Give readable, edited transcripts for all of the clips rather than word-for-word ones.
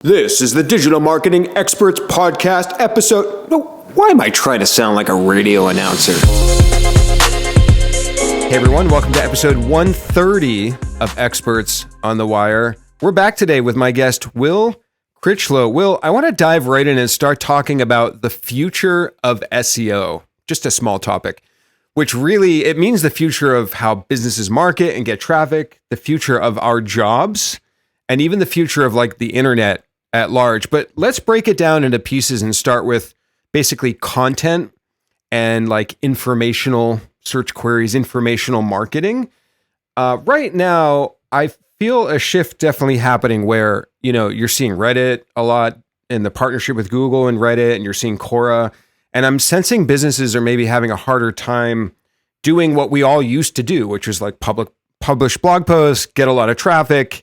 This is the Digital Marketing Experts Podcast episode. No, why am I trying to sound like a radio announcer? Hey everyone, welcome to episode 130 of Experts on the Wire. We're back today with my guest, Will Critchlow. Will, I want to dive right in and start talking about the future of SEO. Just a small topic, which really, it means the future of how businesses market and get traffic, the future of our jobs, and even the future of like the internet at large. But let's break it down into pieces and start with basically content and like informational search queries, informational marketing. Right now, I feel a shift definitely happening where, you know, you're seeing Reddit a lot in the partnership with Google and Reddit, and you're seeing Quora. And I'm sensing businesses are maybe having a harder time doing what we all used to do, which was like publish blog posts, get a lot of traffic,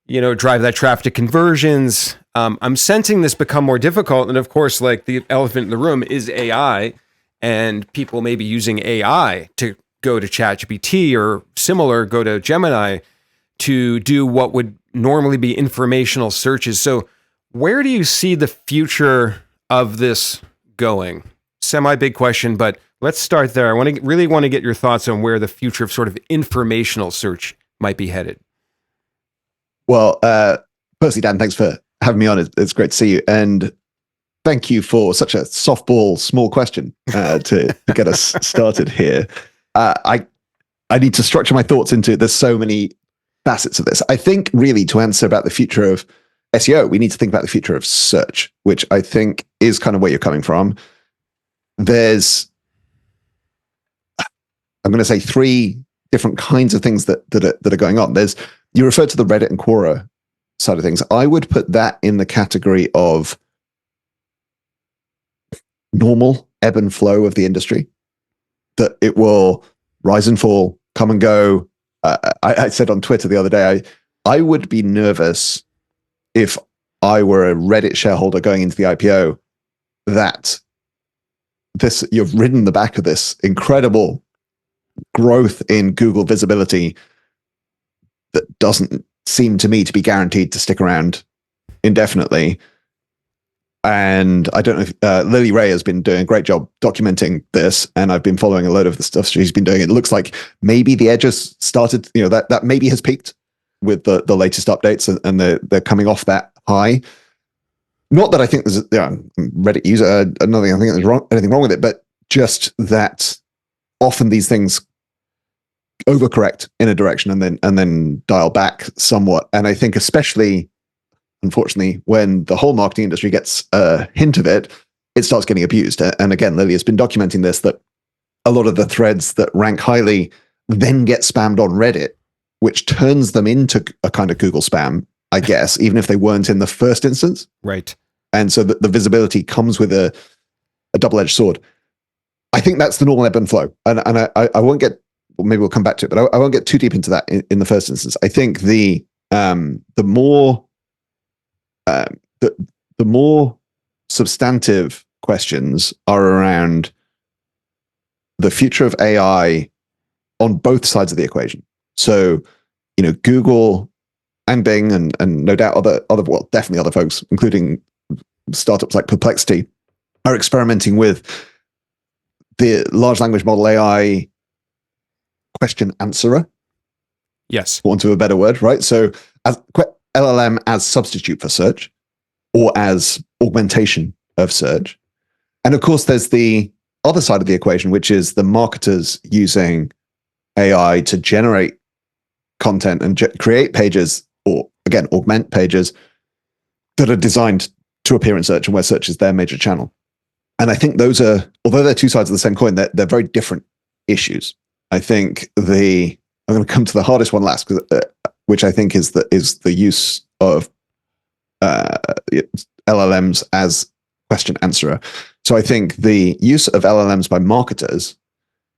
you know, drive that traffic to conversions. I'm sensing this become more difficult. And of course, like the elephant in the room is AI, and people may be using AI to go to ChatGPT or similar, go to Gemini to do what would normally be informational searches. So where do you see the future of this going? Semi-big question, but let's start there. I really want to get your thoughts on where the future of sort of informational search might be headed. Well, firstly, Dan, thanks for having me on. It's great to see you. And thank you for such a softball, small question to get us started here. I need to structure my thoughts into, there's so many facets of this. I think really to answer about the future of SEO, we need to think about the future of search, which I think is kind of where you're coming from. There's, I'm going to say, three different kinds of things that are going on. You referred to the Reddit and Quora side of things. I would put that in the category of normal ebb and flow of the industry, that it will rise and fall, come and go. I said on Twitter the other day, I would be nervous if I were a Reddit shareholder going into the IPO that you've ridden the back of this incredible growth in Google visibility that doesn't seem to me to be guaranteed to stick around indefinitely. And I don't know if Lily Ray has been doing a great job documenting this, and I've been following a load of the stuff she's been doing. It looks like maybe the edges started, you know, that maybe has peaked with the latest updates, and they're coming off that high. Not that I think there's Reddit user, nothing I think there's anything wrong with it, but just that often these things overcorrect in a direction and then dial back somewhat. And I think especially, unfortunately, when the whole marketing industry gets a hint of it, it starts getting abused. And again, Lily has been documenting this, that a lot of the threads that rank highly then get spammed on Reddit, which turns them into a kind of Google spam, I guess, even if they weren't in the first instance. Right. And so the visibility comes with a double-edged sword. I think that's the normal ebb and flow. And I won't get, well, maybe we'll come back to it, but I won't get too deep into that in the first instance. I think the more substantive questions are around the future of AI on both sides of the equation. So, you know, Google and Bing and no doubt well, definitely other folks, including startups like Perplexity, are experimenting with the large language model AI question answerer. Yes. For want of a better word, right? So as LLM as substitute for search or as augmentation of search. And of course, there's the other side of the equation, which is the marketers using AI to generate content and create pages, or again, augment pages that are designed to appear in search and where search is their major channel. And I think those are, although they're two sides of the same coin, they're very different issues. I think I'm going to come to the hardest one last, which I think is the use of LLMs as question answerer. So I think the use of LLMs by marketers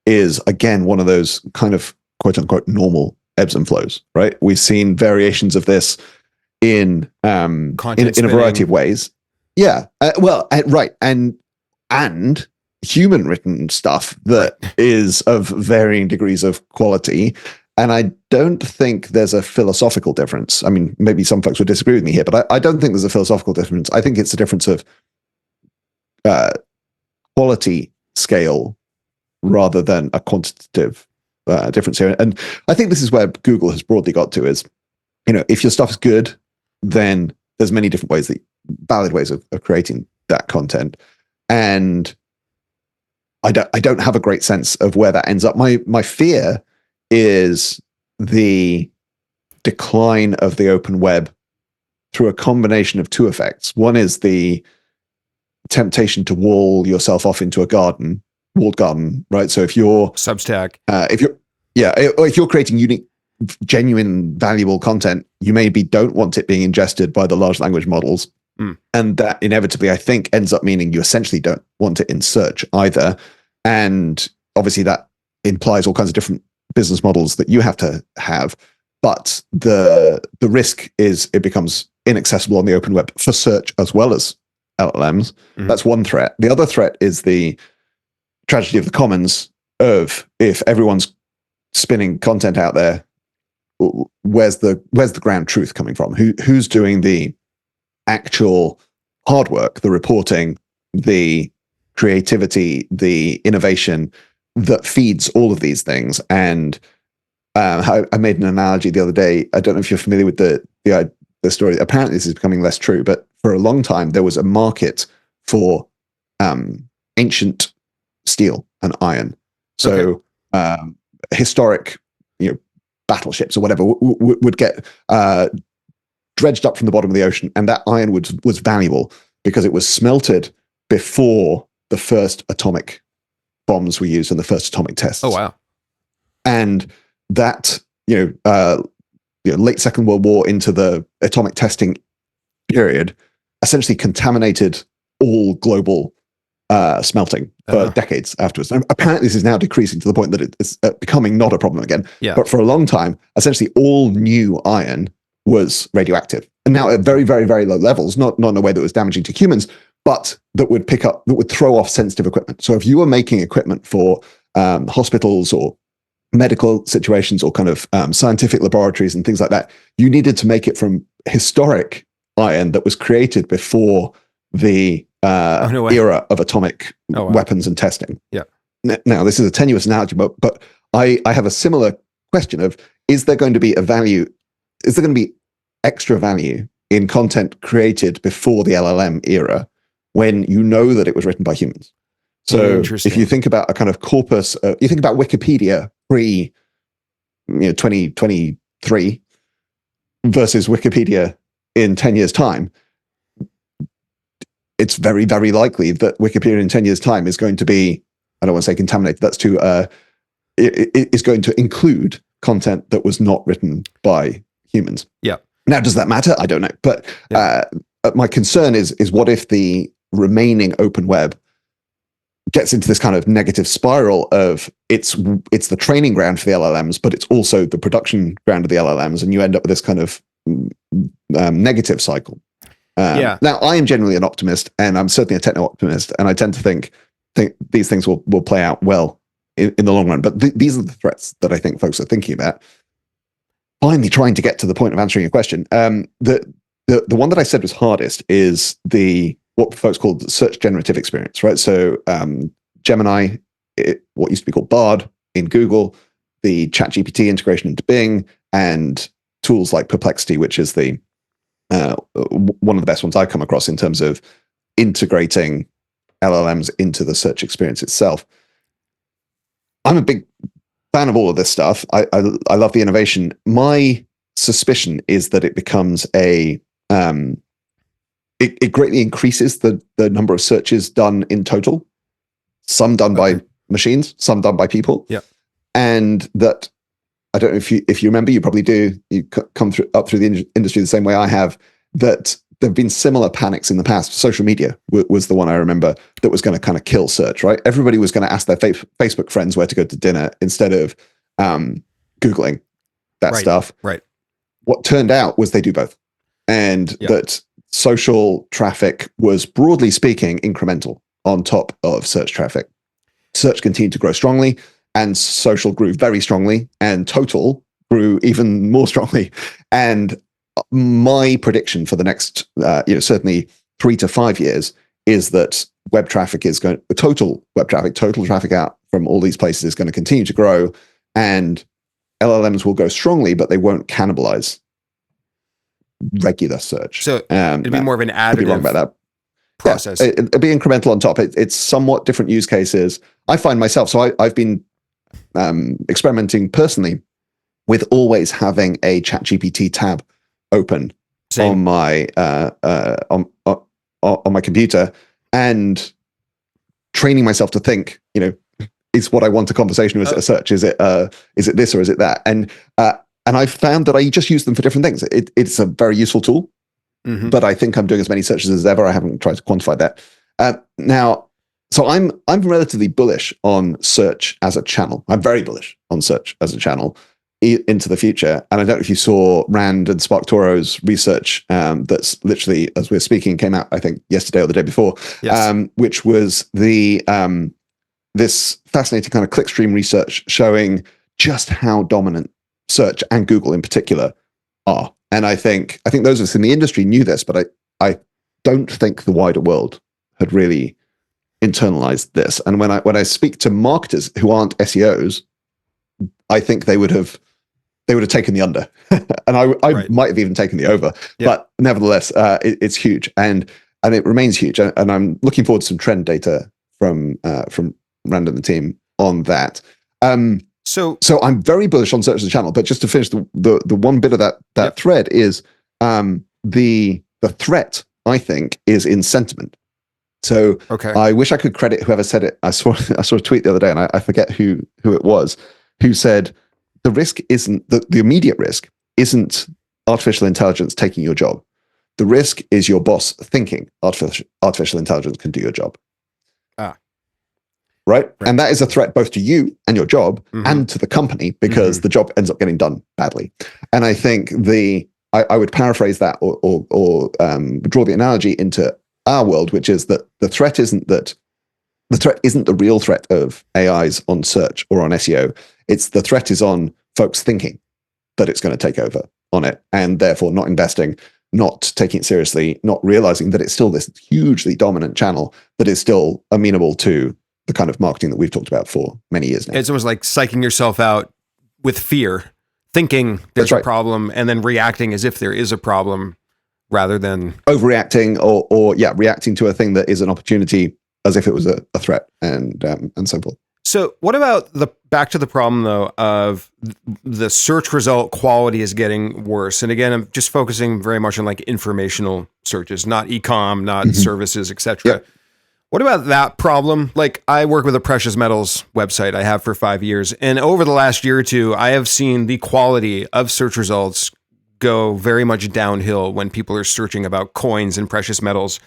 is, again, one of those kind of quote unquote normal ebbs and flows, right? We've seen variations of this in a variety of ways. Yeah. Right. And human written stuff that is of varying degrees of quality. And I don't think there's a philosophical difference. I mean, maybe some folks would disagree with me here, but I don't think there's a philosophical difference. I think it's a difference of quality scale rather than a quantitative difference here. And I think this is where Google has broadly got to is, if your stuff's good, then there's many different ways, valid ways of creating that content. And I don't have a great sense of where that ends up. My fear is the decline of the open web through a combination of two effects. One is the temptation to wall yourself off into a walled garden, right? So if you're Substack, if you're creating unique, genuine, valuable content, you maybe don't want it being ingested by the large language models. And that inevitably, I think, ends up meaning you essentially don't want it in search either. And obviously that implies all kinds of different business models that you have to have. But the risk is it becomes inaccessible on the open web for search as well as LLMs. That's one threat. The other threat is the tragedy of the commons of if everyone's spinning content out there, where's the ground truth coming from? Who's doing the actual hard work, the reporting, the creativity, the innovation that feeds all of these things? And I made an analogy the other day. I don't know if you're familiar with the story. Apparently this is becoming less true, but for a long time there was a market for ancient steel and iron. So historic, battleships or whatever would get dredged up from the bottom of the ocean, and that iron was valuable because it was smelted before the first atomic bombs were used and the first atomic tests. Oh wow! And that late Second World War into the atomic testing period essentially contaminated all global smelting for decades afterwards. And apparently this is now decreasing to the point that it's becoming not a problem again. Yeah. But for a long time, essentially all new iron was radioactive. And now at very, very, very low levels, not in a way that was damaging to humans, but that would throw off sensitive equipment. So if you were making equipment for hospitals or medical situations or kind of scientific laboratories and things like that, you needed to make it from historic iron that was created before the era of atomic weapons and testing. Yeah. Now, this is a tenuous analogy, but I have a similar question of, is there going to be extra value in content created before the LLM era when you know that it was written by humans? So if you think about a kind of corpus, you think about Wikipedia pre 2023 versus Wikipedia in 10 years' time, it's very, very likely that Wikipedia in 10 years' time is going to be, I don't want to say contaminated, that's too, it is going to include content that was not written by humans. Yeah. Now, does that matter? I don't know. But my concern is what if the remaining open web gets into this kind of negative spiral of it's the training ground for the LLMs, but it's also the production ground of the LLMs, and you end up with this kind of negative cycle. Now, I am generally an optimist, and I'm certainly a techno-optimist, and I tend to think these things will play out well in the long run. But these are the threats that I think folks are thinking about. Finally, trying to get to the point of answering your question, the one that I said was hardest is what folks call the search generative experience, right? So Gemini, what used to be called Bard in Google, the ChatGPT integration into Bing, and tools like Perplexity, which is one of the best ones I've come across in terms of integrating LLMs into the search experience itself. I'm a big fan of all of this stuff. I love the innovation. My suspicion is that it becomes it greatly increases the number of searches done in total. Some done by machines, some done by people. Yeah. And that, I don't know if you remember, you probably do, you come up through the industry the same way I have, that there have been similar panics in the past. Social media was the one I remember that was going to kind of kill search, right? Everybody was going to ask their Facebook friends where to go to dinner instead of Googling that stuff. Right. What turned out was they do both. And that social traffic was, broadly speaking, incremental on top of search traffic. Search continued to grow strongly, and social grew very strongly, and total grew even more strongly. And my prediction for the next, certainly 3 to 5 years is that total traffic out from all these places is going to continue to grow, and LLMs will go strongly, but they won't cannibalize regular search. So it'd be more of an additive. Could be wrong about that. Process. Yeah, it'd be incremental on top. It's somewhat different use cases. I find myself, so I've been experimenting personally with always having a ChatGPT tab open on my on my computer, and training myself to think, is what I want a conversation, or is it a search? Is it this or is it that? And I found that I just use them for different things. It's a very useful tool, but I think I'm doing as many searches as ever. I haven't tried to quantify that. Now, so I'm relatively bullish on search as a channel. I'm very bullish on search as a channel into the future. And I don't know if you saw Rand and SparkToro's research that's literally, as we're speaking, came out, I think, yesterday or the day before, which was this fascinating kind of clickstream research showing just how dominant search, and Google in particular, are. And I think those of us in the industry knew this, but I don't think the wider world had really internalized this. And when I speak to marketers who aren't SEOs, I think they would have taken the under, and I might have even taken the over. But nevertheless, it's huge, and it remains huge. And I'm looking forward to some trend data from Rand and the team on that. So I'm very bullish on search as a channel. But just to finish the one bit of that thread is the threat, I think, is in sentiment. So I wish I could credit whoever said it. I saw a tweet the other day, and I forget who it was, who said the risk isn't the immediate risk isn't artificial intelligence taking your job. The risk is your boss thinking artificial intelligence can do your job. Right? And that is a threat both to you and your job and to the company, because the job ends up getting done badly. And I think I would paraphrase that or draw the analogy into our world, which is that the threat isn't the real threat of AIs on search or on SEO. It's the threat is on folks thinking that it's going to take over on it, and therefore not investing, not taking it seriously, not realizing that it's still this hugely dominant channel that is still amenable to the kind of marketing that we've talked about for many years now. It's almost like psyching yourself out with fear, thinking there's a problem, and then reacting as if there is a problem, rather than overreacting or reacting to a thing that is an opportunity as if it was a threat, and so forth. So what about back to the problem though of the search result quality is getting worse? And again, I'm just focusing very much on like informational searches, not e-com, not services, etc. Yep. What about that problem? Like, I work with a precious metals website. I have for 5 years. And over the last year or two, I have seen the quality of search results go very much downhill when people are searching about coins and precious metals.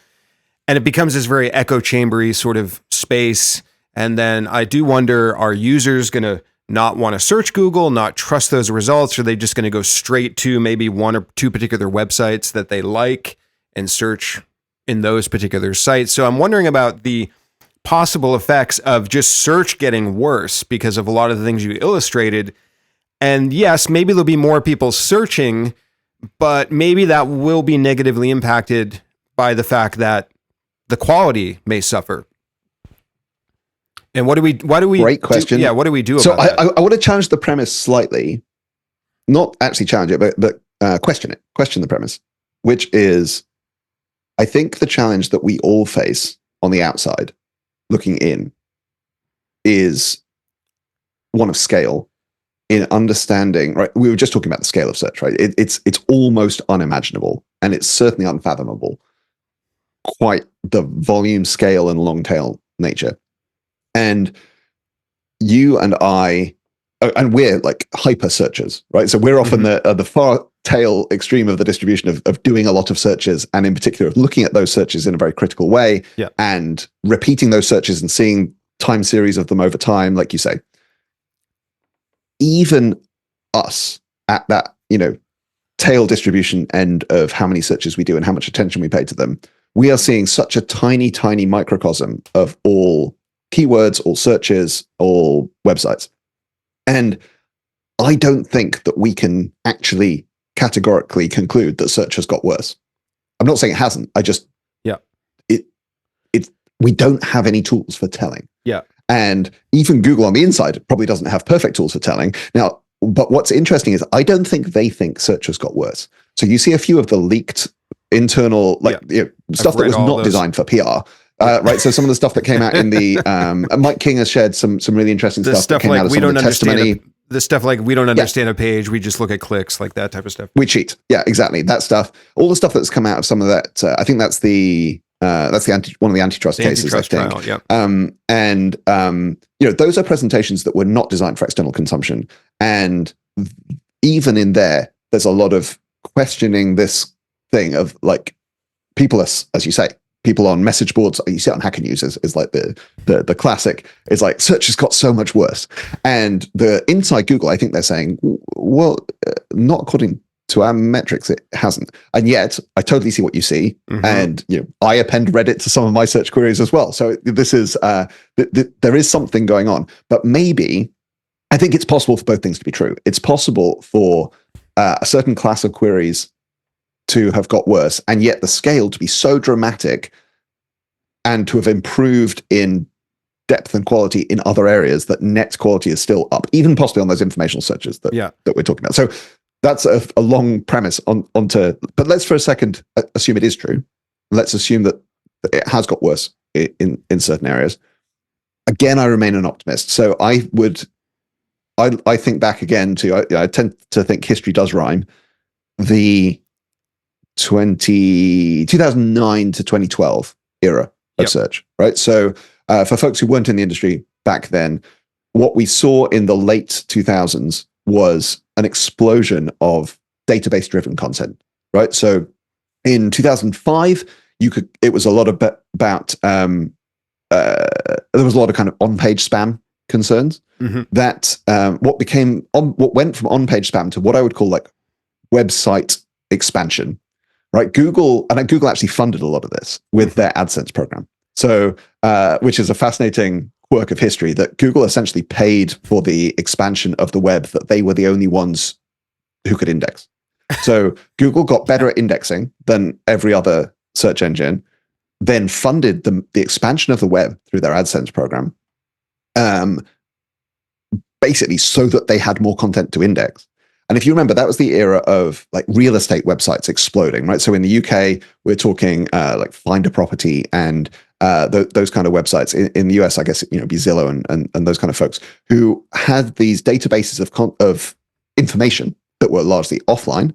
And it becomes this very echo chambery sort of space. And then I do wonder, are users going to not want to search Google, not trust those results? Or are they just going to go straight to maybe one or two particular websites that they like and search in those particular sites? So I'm wondering about the possible effects of just search getting worse because of a lot of the things you illustrated. And yes, maybe there'll be more people searching, but maybe that will be negatively impacted by the fact that the quality may suffer. And why do we Great question. What do we do so about that? I want to challenge the premise slightly, not actually challenge it, but question the premise, which is, I think the challenge that we all face on the outside looking in is one of scale, in understanding, right? We were just talking about the scale of search, right? It's almost unimaginable, and it's certainly unfathomable, quite the volume, scale, and long tail nature. And you and I, and we're like hyper searchers, right? So we're often the far tail extreme of the distribution of doing a lot of searches, and in particular of looking at those searches in a very critical way, and repeating those searches and seeing time series of them over time, like you say. Even us at that, tail distribution end of how many searches we do and how much attention we pay to them, we are seeing such a tiny, tiny microcosm of all keywords, all searches, all websites. And I don't think that we can actually categorically conclude that search has got worse. I'm not saying it hasn't. I just, Yeah. We don't have any tools for telling. Yeah. And even Google on the inside probably doesn't have perfect tools for telling. Now, but what's interesting is I don't think they think search has got worse. So you see a few of the leaked internal, stuff that was not designed for PR. Right. So some of the stuff that came out in the, Mike King has shared some really interesting stuff that came out of some of the testimony. The stuff like we don't understand a page, we just look at clicks, like that type of stuff. We cheat. Yeah, exactly. That stuff. All the stuff that's come out of some of that. I think that's one of the antitrust cases. I think. Trial, yeah. Those are presentations that were not designed for external consumption, and even in there's a lot of questioning this thing of like people, as you say, people on message boards. You see it on Hacker News is like the classic. It's like search has got so much worse, and the inside Google, I think they're saying, well, not according to our metrics, it hasn't. And yet, I totally see what you see, and I append Reddit to some of my search queries as well. So this is there is something going on, but maybe I think it's possible for both things to be true. It's possible for a certain class of queries to have got worse, and yet the scale to be so dramatic and to have improved in depth and quality in other areas that net quality is still up, even possibly on those informational searches that we're talking about. So that's a long premise onto, but let's for a second assume it is true. Let's assume that it has got worse in certain areas. Again, I remain an optimist. So I think back again to, I tend to think history does rhyme. The 2009 to 2012 era of search, right? So for folks who weren't in the industry back then, what we saw in the late 2000s was an explosion of database-driven content, right? So in 2005, it was a lot about there was a lot of kind of on-page spam concerns that what went from on-page spam to what I would call like website expansion, right? Google actually funded a lot of this with their AdSense program. So, which is a fascinating quirk of history, that Google essentially paid for the expansion of the web that they were the only ones who could index. So Google got better at indexing than every other search engine, then funded the expansion of the web through their AdSense program, basically so that they had more content to index. And if you remember, that was the era of like real estate websites exploding, right? So in the UK, we're talking like Find a Property and those kind of websites. In the US, I guess, be Zillow and those kind of folks who had these databases of information that were largely offline,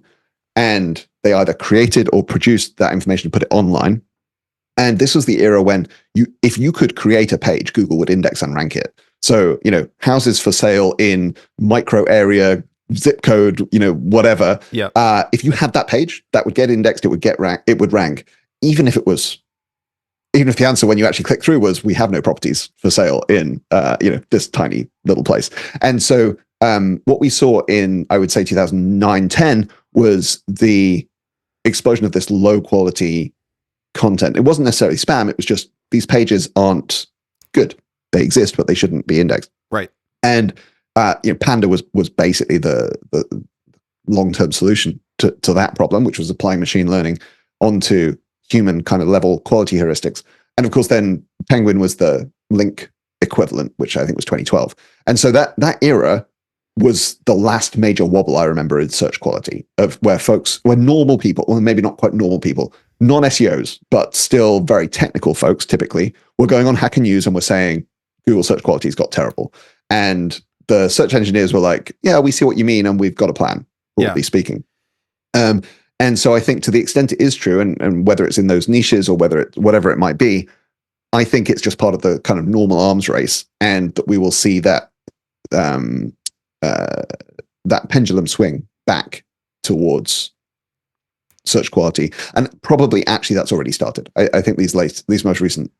and they either created or produced that information and put it online. And this was the era when if you could create a page, Google would index and rank it. So, houses for sale in micro area, zip code, whatever. Yeah. If you had that page, that would get indexed, it would rank, even if the answer when you actually click through was, we have no properties for sale in, this tiny little place. And so what we saw in, I would say 2009-10 was the explosion of this low quality content. It wasn't necessarily spam. It was just, these pages aren't good. They exist, but they shouldn't be indexed. Right. And Panda was basically the long-term solution to that problem, which was applying machine learning onto human kind of level quality heuristics. And of course, then Penguin was the link equivalent, which I think was 2012. And so that era was the last major wobble I remember in search quality, of where normal people, well, maybe not quite normal people, non-SEOs, but still very technical folks typically, were going on Hacker News and were saying Google search quality's got terrible. And the search engineers were like, yeah, we see what you mean, and we've got a plan, broadly speaking. And so I think to the extent it is true, and whether it's in those niches or whatever it might be, I think it's just part of the kind of normal arms race, and that we will see that that pendulum swing back towards search quality. And probably actually that's already started. I think these most recent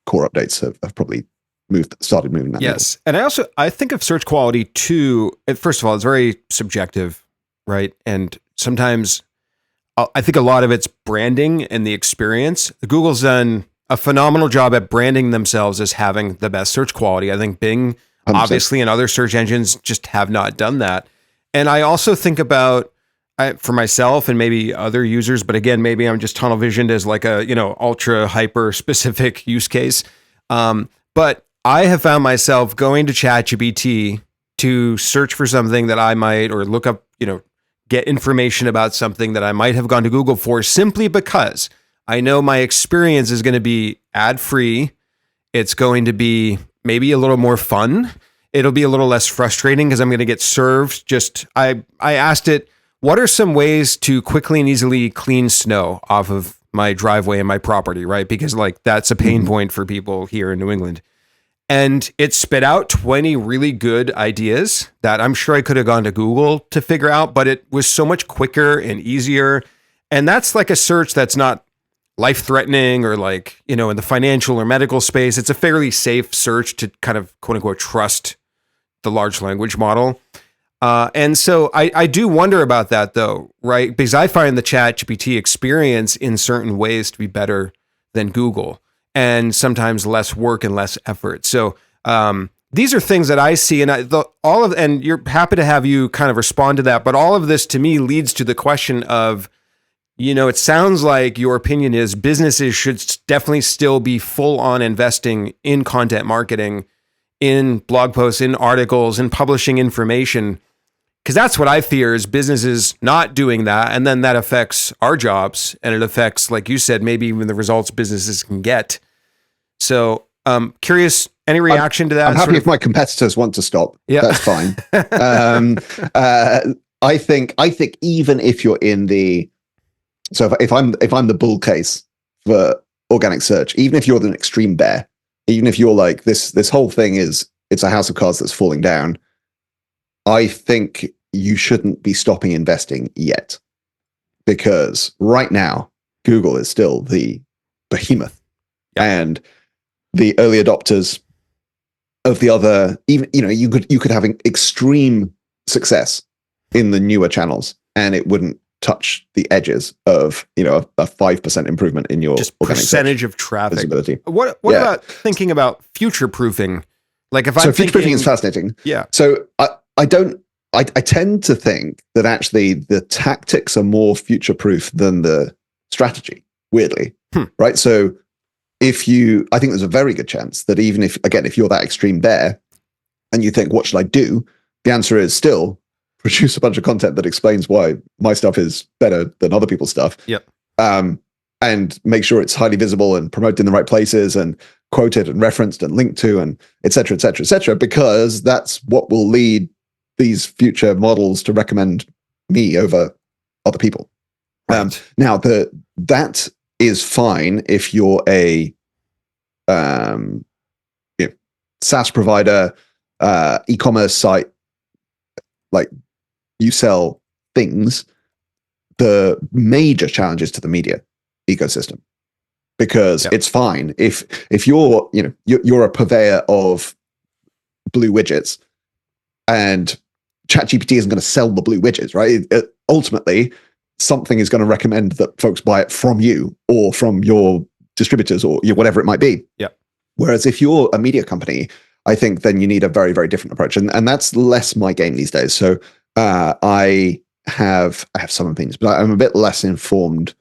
core updates have probably started moving that. Yes. Middle. And I think of search quality too. First of all, it's very subjective, right? And sometimes I think a lot of it's branding and the experience. Google's done a phenomenal job at branding themselves as having the best search quality. I think Bing, 100%. obviously, and other search engines just have not done that. And I also think about for myself and maybe other users, but again, maybe I'm just tunnel visioned as like a, ultra hyper specific use case. But I have found myself going to ChatGPT to search for something that I might, or look up, get information about something that I might have gone to Google for, simply because I know my experience is going to be ad free. It's going to be maybe a little more fun. It'll be a little less frustrating because I'm going to get served. I asked it, what are some ways to quickly and easily clean snow off of my driveway and my property, right? Because like that's a pain point for people here in New England. And it spit out 20 really good ideas that I'm sure I could have gone to Google to figure out, but it was so much quicker and easier. And that's like a search that's not life-threatening or like, in the financial or medical space. It's a fairly safe search to kind of quote unquote trust the large language model. And so I do wonder about that though, right? Because I find the ChatGPT experience in certain ways to be better than Google, and sometimes less work and less effort. So these are things that I see, and and you're happy to have you kind of respond to that. But all of this to me leads to the question of, it sounds like your opinion is businesses should definitely still be full on investing in content marketing, in blog posts, in articles, in publishing information. Because that's what I fear is businesses not doing that. And then that affects our jobs, and it affects, like you said, maybe even the results businesses can get. So curious, any reaction to that? I'm happy if my competitors want to stop. Yeah. That's fine. I think even if you're in the, so if I'm the bull case for organic search, even if you're the extreme bear, even if you're like this whole thing it's a house of cards that's falling down, I think you shouldn't be stopping investing yet, because right now Google is still the behemoth, and the early adopters of the other, even you could have extreme success in the newer channels, and it wouldn't touch the edges of a 5% improvement in your just percentage of traffic visibility. What about thinking about future proofing? Like if I'm future proofing is fascinating. Yeah. So I tend to think that actually the tactics are more future proof than the strategy, weirdly. Right? So I think there's a very good chance that even if you're that extreme bear and you think, what should I do? The answer is still produce a bunch of content that explains why my stuff is better than other people's stuff. Yep. And make sure it's highly visible and promoted in the right places and quoted and referenced and linked to, and et cetera, et cetera, et cetera, because that's what will lead these future models to recommend me over other people. Right. Now, that is fine if you're a SaaS provider, e-commerce site, like you sell things. The major challenges to the media ecosystem, because it's fine if you're you're a purveyor of blue widgets, and ChatGPT isn't going to sell the blue widgets, right? Ultimately, something is going to recommend that folks buy it from you or from your distributors or whatever it might be. Yeah. Whereas if you're a media company, I think then you need a very, very different approach, and that's less my game these days. So I have some opinions, but I'm a bit less informed.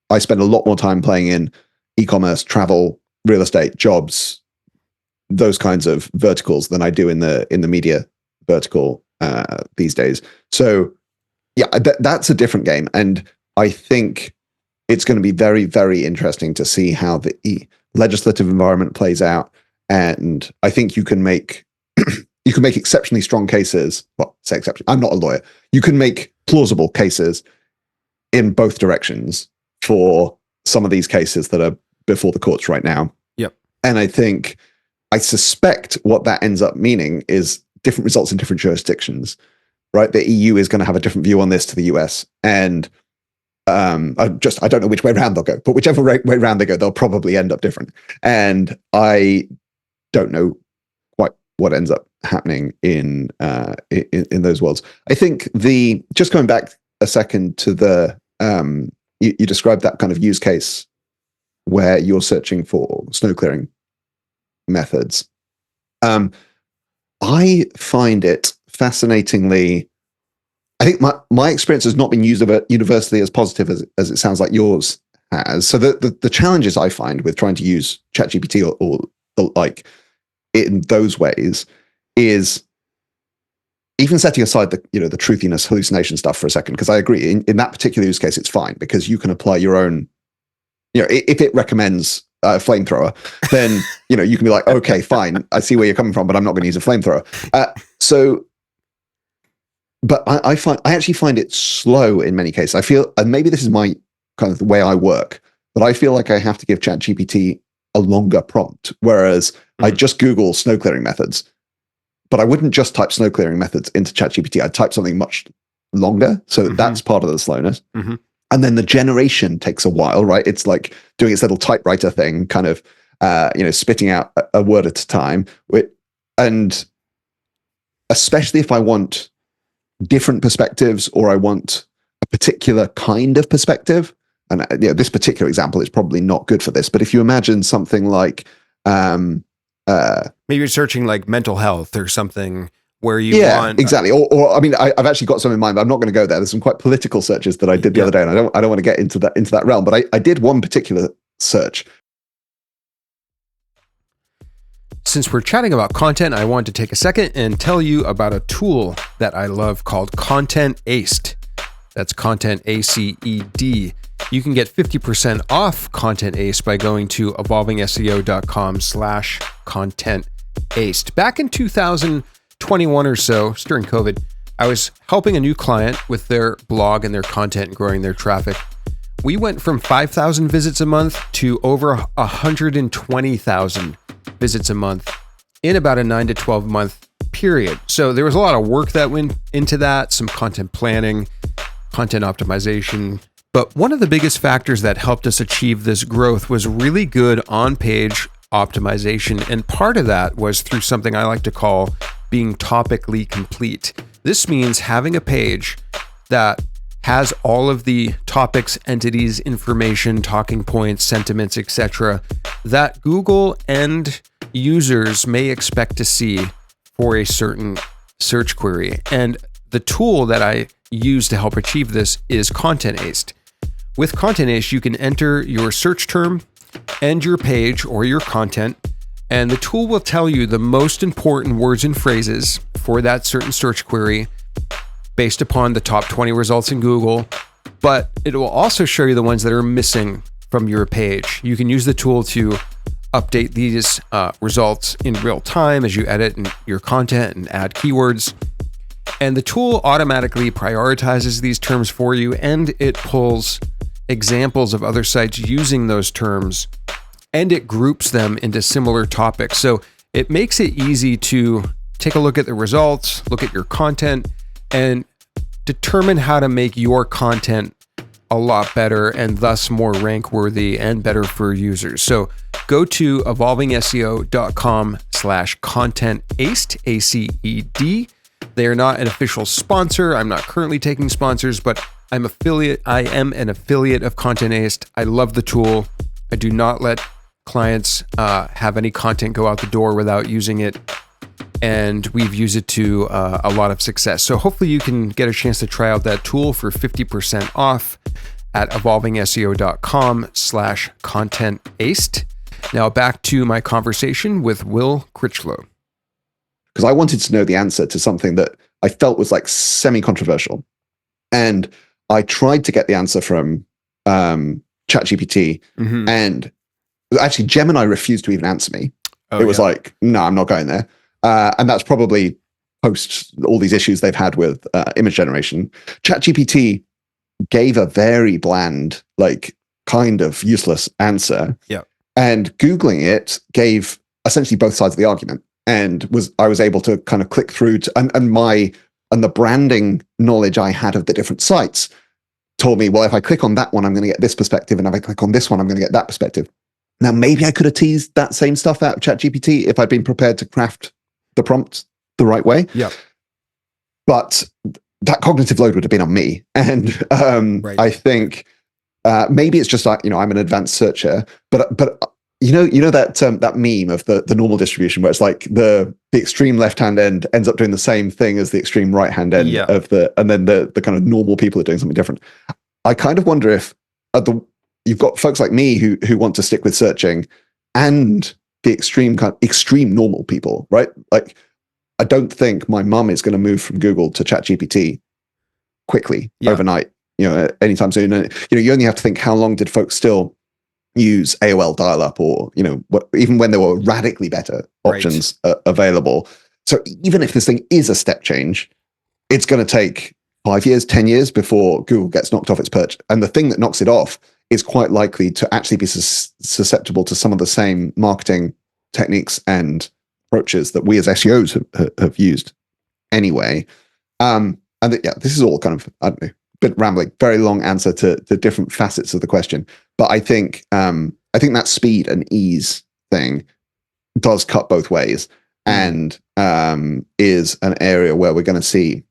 I spend a lot more time playing in e-commerce, travel, real estate, jobs, those kinds of verticals than I do in the media vertical these days. So yeah, that's a different game, and I think it's going to be very, very interesting to see how the legislative environment plays out. And I think you can make exceptionally strong cases. Well, say exception. I'm not a lawyer. You can make plausible cases in both directions for some of these cases that are before the courts right now. Yep. And I suspect what that ends up meaning is different results in different jurisdictions, right? The EU is going to have a different view on this to the US. And I don't know which way around they'll go, but whichever way around they go, they'll probably end up different. And I don't know quite what ends up happening in those worlds. I think just going back a second to the you described that kind of use case where you're searching for snow clearing methods. I find it fascinatingly I think my experience has not been universally as positive as it sounds like yours has. So the challenges I find with trying to use ChatGPT or like in those ways is even setting aside the truthiness hallucination stuff for a second, because I agree in that particular use case, it's fine because you can apply your own, if it recommends a flamethrower, then, you can be like, okay, fine. I see where you're coming from, but I'm not going to use a flamethrower. But I actually find it slow in many cases. I feel, and maybe this is my kind of the way I work, but I feel like I have to give ChatGPT a longer prompt, whereas I just Google snow clearing methods, but I wouldn't just type snow clearing methods into ChatGPT. I'd type something much longer. So that's part of the slowness. And then the generation takes a while, right? It's like doing its little typewriter thing, kind of, spitting out a word at a time. And especially if I want different perspectives or I want a particular kind of perspective, and this particular example is probably not good for this, but if you imagine something like maybe you're searching like mental health or something where you want exactly, or I mean, I've actually got some in mind, but I'm not going to go there. There's some quite political searches that I did the other day, and I don't want to get into that realm, but I did one particular search. Since we're chatting about content, I want to take a second and tell you about a tool that I love called Content Aced. That's Content ACED. You can get 50% off Content Aced by going to evolvingseo.com/Content Aced. Back in 2021 or so, during COVID, I was helping a new client with their blog and their content and growing their traffic. We went from 5,000 visits a month to over 120,000 visits a month in about a 9 to 12 month period. So there was a lot of work that went into that, some content planning, content optimization. But one of the biggest factors that helped us achieve this growth was really good on-page optimization. And part of that was through something I like to call being topically complete. This means having a page that has all of the topics, entities, information, talking points, sentiments, etc., that Google and users may expect to see for a certain search query. And the tool that I use to help achieve this is Content Aced. With Content Aced, you can enter your search term and your page or your content, and the tool will tell you the most important words and phrases for that certain search query based upon the top 20 results in Google, but it will also show you the ones that are missing from your page. You can use the tool to update these results in real time as you edit your content and add keywords. And the tool automatically prioritizes these terms for you, and it pulls examples of other sites using those terms, and it groups them into similar topics. So it makes it easy to take a look at the results, look at your content, and determine how to make your content a lot better and thus more rank worthy and better for users. So go to evolvingseo.com/Content Aced, ACED. They are not an official sponsor. I'm not currently taking sponsors, but I am an affiliate of Content Aced. I love the tool. I do not let clients have any content go out the door without using it. And we've used it to a lot of success. So hopefully you can get a chance to try out that tool for 50% off at evolvingseo.com/Content Aced. Now back to my conversation with Will Critchlow. Because I wanted to know the answer to something that I felt was like semi-controversial. And I tried to get the answer from ChatGPT, and actually Gemini refused to even answer me. It was like, no, I'm not going there. And that's probably post all these issues they've had with image generation. ChatGPT gave a very bland, like kind of useless answer. Yeah. And Googling it gave essentially both sides of the argument. And I was able to kind of click through to, and the branding knowledge I had of the different sites told me, well, if I click on that one, I'm going to get this perspective. And if I click on this one, I'm going to get that perspective. Now, maybe I could have teased that same stuff out of ChatGPT if I'd been prepared to craft the prompt the right way. Yeah. But that cognitive load would have been on me. And I think maybe it's just like, I'm an advanced searcher, but that meme of the normal distribution where it's like the extreme left hand end ends up doing the same thing as the extreme right hand end Yeah. and then the kind of normal people are doing something different. I kind of wonder if you've got folks like me who want to stick with searching, and the extreme normal people, right? Like, I don't think my mum is going to move from Google to ChatGPT quickly overnight, anytime soon. And, you only have to think, how long did folks still use AOL dial-up, or, even when there were radically better options available. So even if this thing is a step change, it's going to take 5 years, 10 years before Google gets knocked off its perch. And the thing that knocks it off is quite likely to actually be susceptible to some of the same marketing techniques and approaches that we as SEOs have used anyway. This is all kind of, I don't know, bit rambling, very long answer to different facets of the question. But I think that speed and ease thing does cut both ways, and is an area where we're going to see.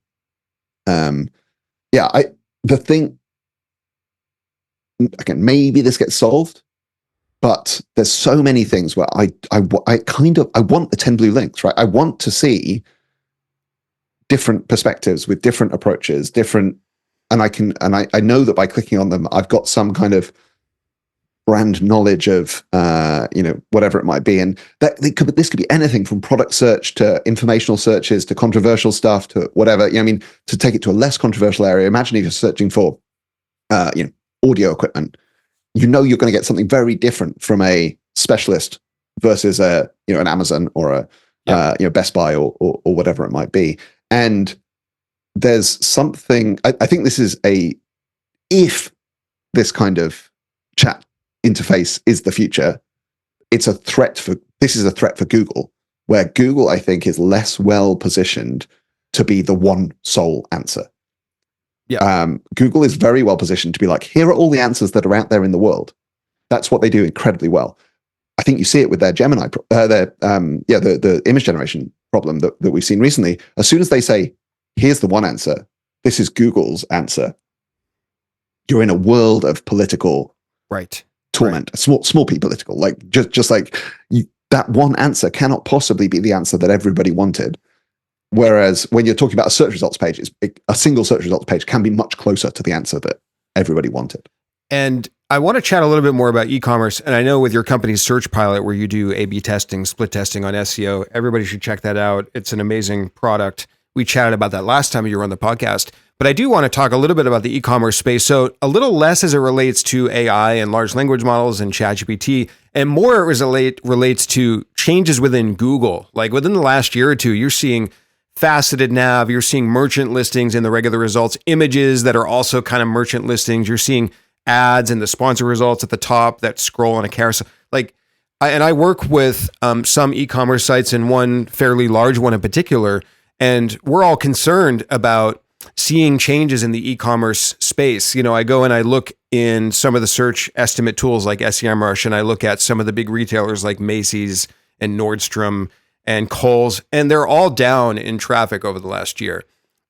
Again, maybe this gets solved, but there's so many things where I want the 10 blue links, right? I want to see different perspectives with different approaches, and I know that by clicking on them, I've got some kind of brand knowledge of, whatever it might be. And this could be anything from product search to informational searches to controversial stuff to whatever. To take it to a less controversial area, imagine if you're searching for, audio equipment, you're going to get something very different from a specialist versus an Amazon or a Best Buy or whatever it might be. And there's something, I think this is if this kind of chat interface is the future, this is a threat for Google, where Google, I think, is less well positioned to be the one sole answer. Google is very well positioned to be like, here are all the answers that are out there in the world. That's what they do incredibly well. I think you see it with their Gemini, the image generation problem that we've seen recently. As soon as they say, here's the one answer, this is Google's answer, you're in a world of political torment, small p political, like just like that one answer cannot possibly be the answer that everybody wanted. Whereas when you're talking about a search results page, a single search results page can be much closer to the answer that everybody wanted. And I want to chat a little bit more about e-commerce. And I know with your company's Search Pilot, where you do A/B testing, split testing on SEO, everybody should check that out. It's an amazing product. We chatted about that last time you were on the podcast. But I do want to talk a little bit about the e-commerce space. So a little less as it relates to AI and large language models and ChatGPT, and more as it relates to changes within Google. Like within the last year or two, you're seeing faceted nav, you're seeing merchant listings in the regular results, images that are also kind of merchant listings. You're seeing ads in the sponsor results at the top that scroll on a carousel. I work with some e-commerce sites, and one fairly large one in particular, and we're all concerned about seeing changes in the e-commerce space. I go and I look in some of the search estimate tools like SEMrush, and I look at some of the big retailers like Macy's and Nordstrom and Kohl's, and they're all down in traffic over the last year.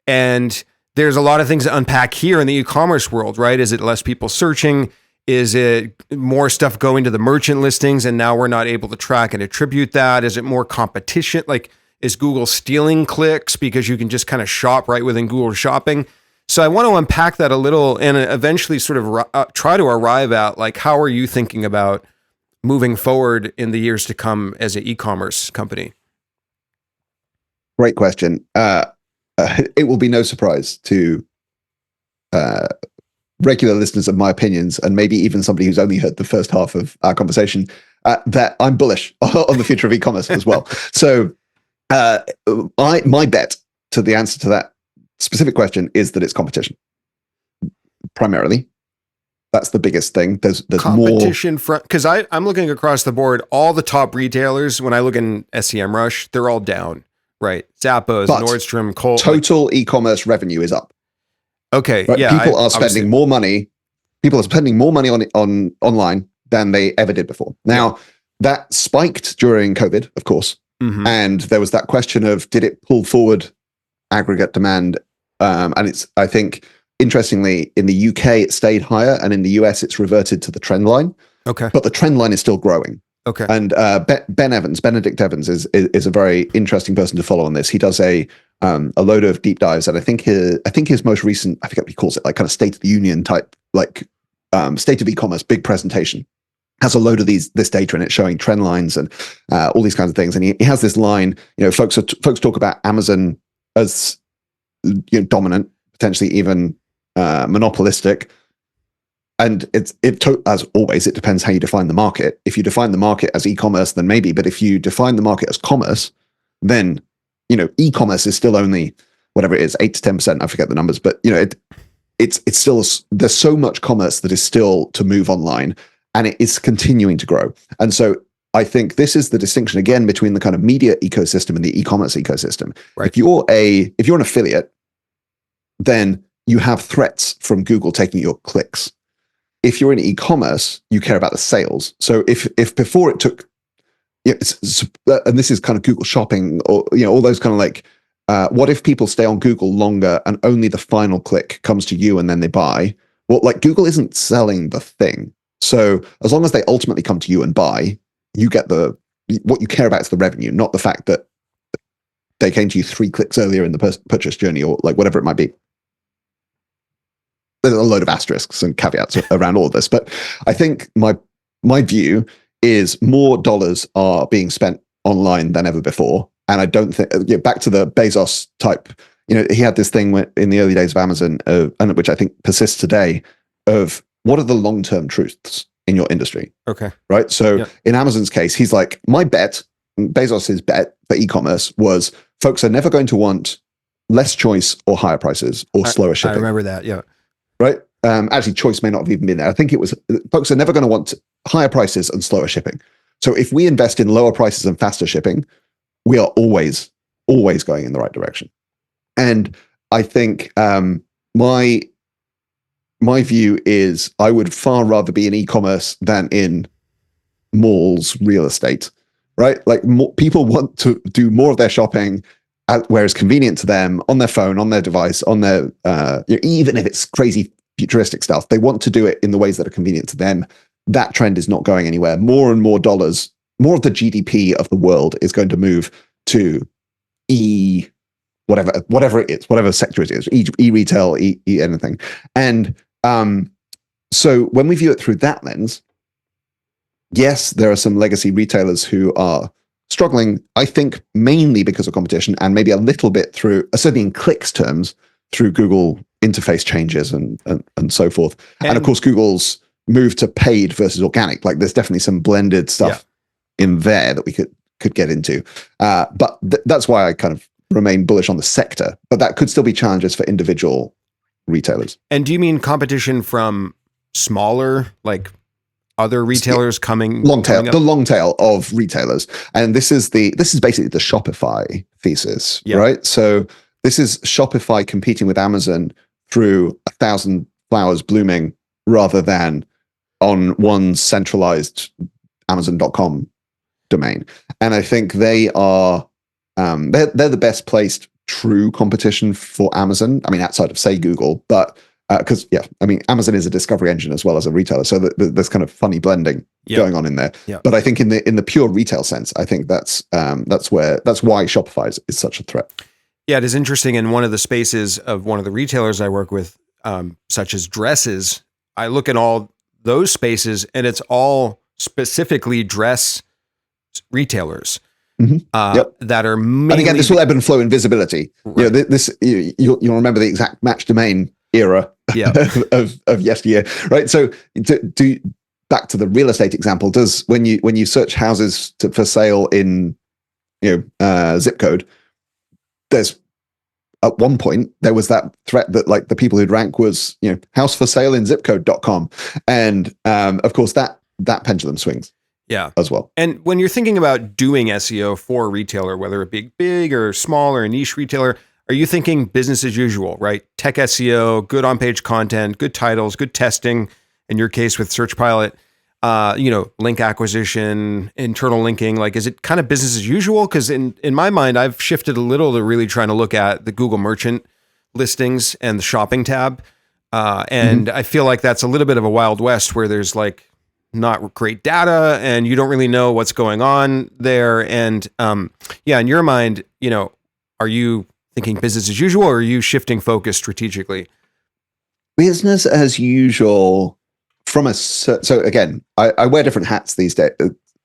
And there's a lot of things to unpack here in the e-commerce world, right? Is it less people searching? Is it more stuff going to the merchant listings and now we're not able to track and attribute that? Is it more competition? Like, is Google stealing clicks because you can just kind of shop right within Google Shopping? So I want to unpack that a little and eventually sort of try to arrive at, like, how are you thinking about moving forward in the years to come as an e-commerce company? Great question. It will be no surprise to regular listeners of my opinions, and maybe even somebody who's only heard the first half of our conversation, that I'm bullish on the future of e-commerce as well. So my bet to the answer to that specific question is that it's competition. Primarily. That's the biggest thing. There's competition front, because I'm looking across the board, all the top retailers, when I look in SEMrush, they're all down. Right. Zappos, Nordstrom, Kohl's. Total e-commerce revenue is up. Okay. Right? Yeah. People are spending more money. People are spending more money on online than they ever did before. Now, that spiked during COVID, of course. Mm-hmm. And there was that question of, did it pull forward aggregate demand? And I think, interestingly, in the UK, it stayed higher. And in the US, it's reverted to the trend line. Okay. But the trend line is still growing. Okay. And Benedict Evans is a very interesting person to follow on this. He does a load of deep dives, and I think his most recent, I forget what he calls it, like kind of State of the Union type, like State of e-commerce, big presentation, has a load of this data in it showing trend lines and all these kinds of things. And he has this line, folks talk about Amazon as dominant, potentially even monopolistic. And as always, it depends how you define the market. If you define the market as e-commerce, then maybe. But if you define the market as commerce, then e-commerce is still only whatever it is, 8 to 10%. I forget the numbers, but it's still, there's so much commerce that is still to move online, and it is continuing to grow. And so I think this is the distinction again between the kind of media ecosystem and the e-commerce ecosystem. Right. If you're an affiliate, then you have threats from Google taking your clicks. If you're in e-commerce, you care about the sales. So if before it took, and this is kind of Google Shopping, or all those kind of like, what if people stay on Google longer and only the final click comes to you and then they buy? Well, like Google isn't selling the thing. So as long as they ultimately come to you and buy, you get what you care about is the revenue, not the fact that they came to you 3 clicks earlier in the purchase journey, or like whatever it might be. There's a load of asterisks and caveats around all of this, but I think my view is more dollars are being spent online than ever before. And I don't think, back to the Bezos type, he had this thing in the early days of Amazon, and which I think persists today, of what are the long-term truths in your industry? Okay. Right. So in Amazon's case, he's like, Bezos's bet for e-commerce was folks are never going to want less choice or higher prices or slower shipping. I remember that. Yeah. Right. Actually, choice may not have even been there. I think it was folks are never going to want higher prices and slower shipping. So if we invest in lower prices and faster shipping, we are always going in the right direction. And I think my view is I would far rather be in e-commerce than in malls real estate. Right. Like people want to do more of their shopping where it's convenient to them, on their phone, on their device, on their, even if it's crazy futuristic stuff, they want to do it in the ways that are convenient to them. That trend is not going anywhere. More and more dollars, more of the GDP of the world is going to move to whatever it is, whatever sector it is, e-retail, anything. And so when we view it through that lens, yes, there are some legacy retailers who are struggling, I think, mainly because of competition, and maybe a little bit through, certainly in clicks terms, through Google interface changes and so forth. And of course, Google's move to paid versus organic. Like there's definitely some blended stuff in there that we could get into. But that's why I kind of remain bullish on the sector. But that could still be challenges for individual retailers. And do you mean competition from smaller, like other retailers coming the long tail of retailers? And this is basically the Shopify thesis, right? So this is Shopify competing with Amazon through 1,000 flowers blooming rather than on one centralized Amazon.com domain. And I think they are they're the best placed true competition for Amazon. I mean, outside of say Google, but because Amazon is a discovery engine as well as a retailer, so there's kind of funny blending going on in there. But I think in the pure retail sense, I think that's why Shopify is such a threat. Yeah, it is interesting. In one of the spaces of one of the retailers I work with, such as dresses, I look at all those spaces, and it's all specifically dress retailers that are mainly. And again, this will ebb and flow in visibility. Right. You'll remember the exact match domain era of yesteryear, right? So do back to the real estate example. Does when you search houses for sale in zip code, there's at one point there was that threat that like the people who'd rank was house for sale in zipcode.com, and of course that pendulum swings as well. And when you're thinking about doing SEO for a retailer, whether it be big or small or a niche retailer, are you thinking business as usual, right? Tech SEO, good on-page content, good titles, good testing, in your case with Search Pilot, link acquisition, internal linking? Like, is it kind of business as usual? Because in my mind, I've shifted a little to really trying to look at the Google merchant listings and the shopping tab. I feel like that's a little bit of a Wild West where there's like not great data, and you don't really know what's going on there. And in your mind, are you thinking business as usual, or are you shifting focus strategically? Business as usual so again, I wear different hats these days.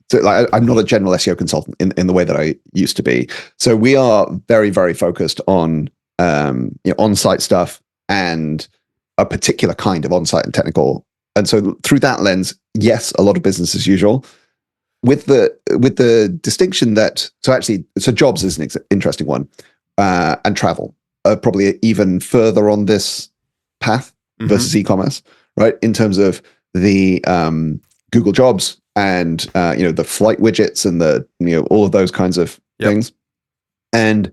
So like, I'm not a general SEO consultant in the way that I used to be. So we are very, very focused on on-site stuff and a particular kind of on-site and technical. And so through that lens, yes, a lot of business as usual. With the distinction that so jobs is an interesting one, and travel are probably even further on this path versus e-commerce, right? In terms of the Google Jobs and the flight widgets and the all of those kinds of things. And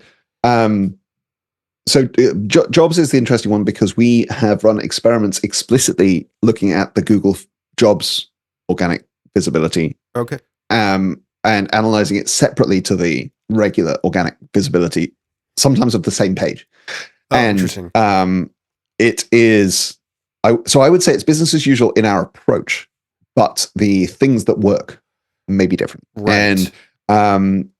so Jobs is the interesting one because we have run experiments explicitly looking at the Google Jobs organic visibility. Okay. And analyzing it separately to the regular organic visibility, sometimes of the same page. Interesting. It is, so I would say it's business as usual in our approach, but the things that work may be different. Right. And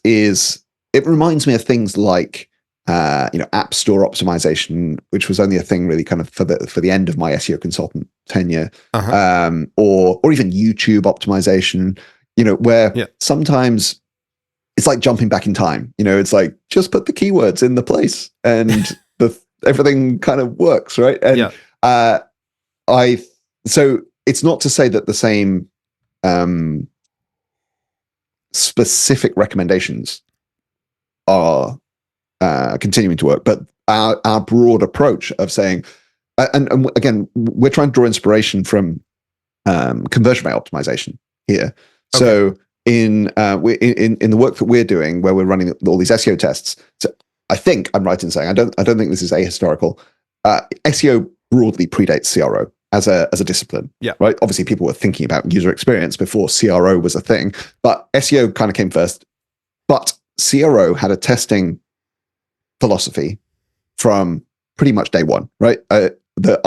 it reminds me of things like, App Store optimization, which was only a thing really kind of for the end of my SEO consultant tenure, or even YouTube optimization, where sometimes it's like jumping back in time. It's like just put the keywords in the place and everything kind of works, right? And so it's not to say that the same specific recommendations are continuing to work, but our broad approach of saying, and again, we're trying to draw inspiration from conversion rate optimization here. Okay. So in the work that we're doing, where we're running all these SEO tests, so I think I'm right in saying I don't think this is ahistorical. SEO broadly predates CRO as a discipline. Yeah. Right. Obviously, people were thinking about user experience before CRO was a thing, but SEO kind of came first. But CRO had a testing philosophy from pretty much day one, right? I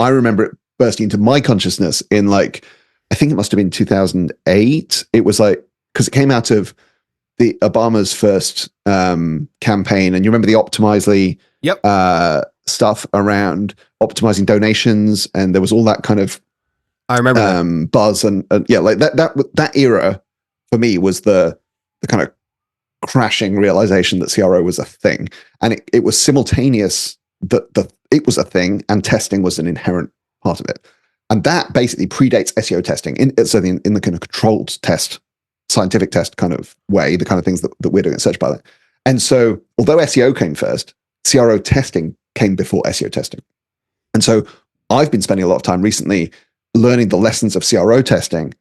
remember it bursting into my consciousness in I think it must have been 2008. It was because it came out of the Obama's first campaign, and you remember the Optimizely stuff around optimizing donations, and there was all that kind of I remember buzz and that era for me was the kind of crashing realization that CRO was a thing, and it was simultaneous that it was a thing and testing was an inherent part of it, and that basically predates SEO testing in the kind of controlled test, scientific test kind of way, the kind of things that we're doing at Search Pilot. And so although SEO came first, CRO testing came before SEO testing. And so I've been spending a lot of time recently learning the lessons of CRO testing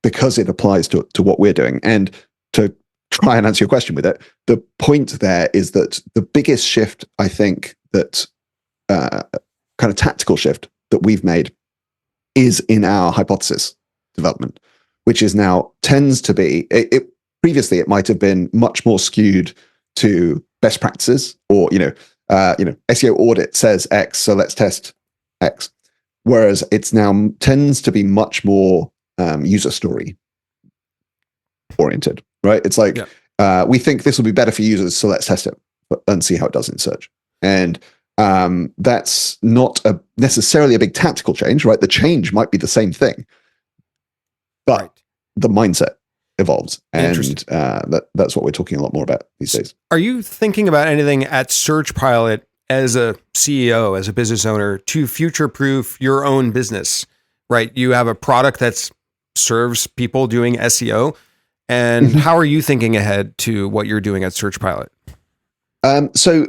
because it applies to what we're doing. And to try and answer your question with it, the point there is that the biggest shift, I think, that kind of tactical shift that we've made is in our hypothesis development, which is now tends to be, previously it might have been much more skewed to best practices, or SEO audit says X, so let's test X. Whereas it's now tends to be much more user story oriented, right? It's like, we think this will be better for users, so let's test it and see how it does in search. And that's not necessarily a big tactical change, right? The change might be the same thing, but the mindset evolves, and that's what we're talking a lot more about these days. Are you thinking about anything at Search Pilot as a CEO, as a business owner, to future-proof your own business? Right, you have a product that serves people doing SEO, and how are you thinking ahead to what you're doing at Search Pilot? So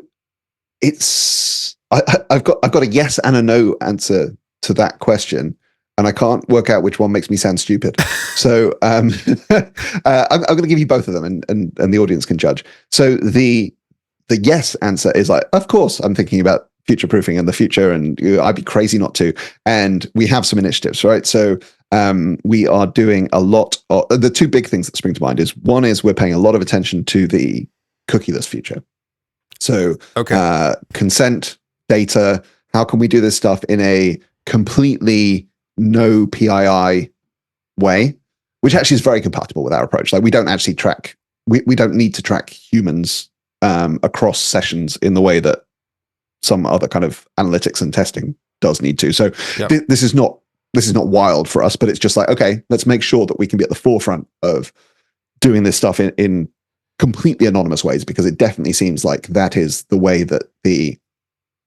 it's I've got a yes and a no answer to that question, and I can't work out which one makes me sound stupid. So I'm going to give you both of them, and the audience can judge. So the yes answer is of course I'm thinking about future proofing in the future, and I'd be crazy not to. And we have some initiatives, right? So we are doing a lot of the two big things that spring to mind. Is one is we're paying a lot of attention to the cookieless future. So consent, data, how can we do this stuff in a completely no PII way, which actually is very compatible with our approach. Like we don't actually track, we don't need to track humans across sessions in the way that some other kind of analytics and testing does need to. So this is not wild for us, but it's just like, okay, let's make sure that we can be at the forefront of doing this stuff in completely anonymous ways, because it definitely seems like that is the way that the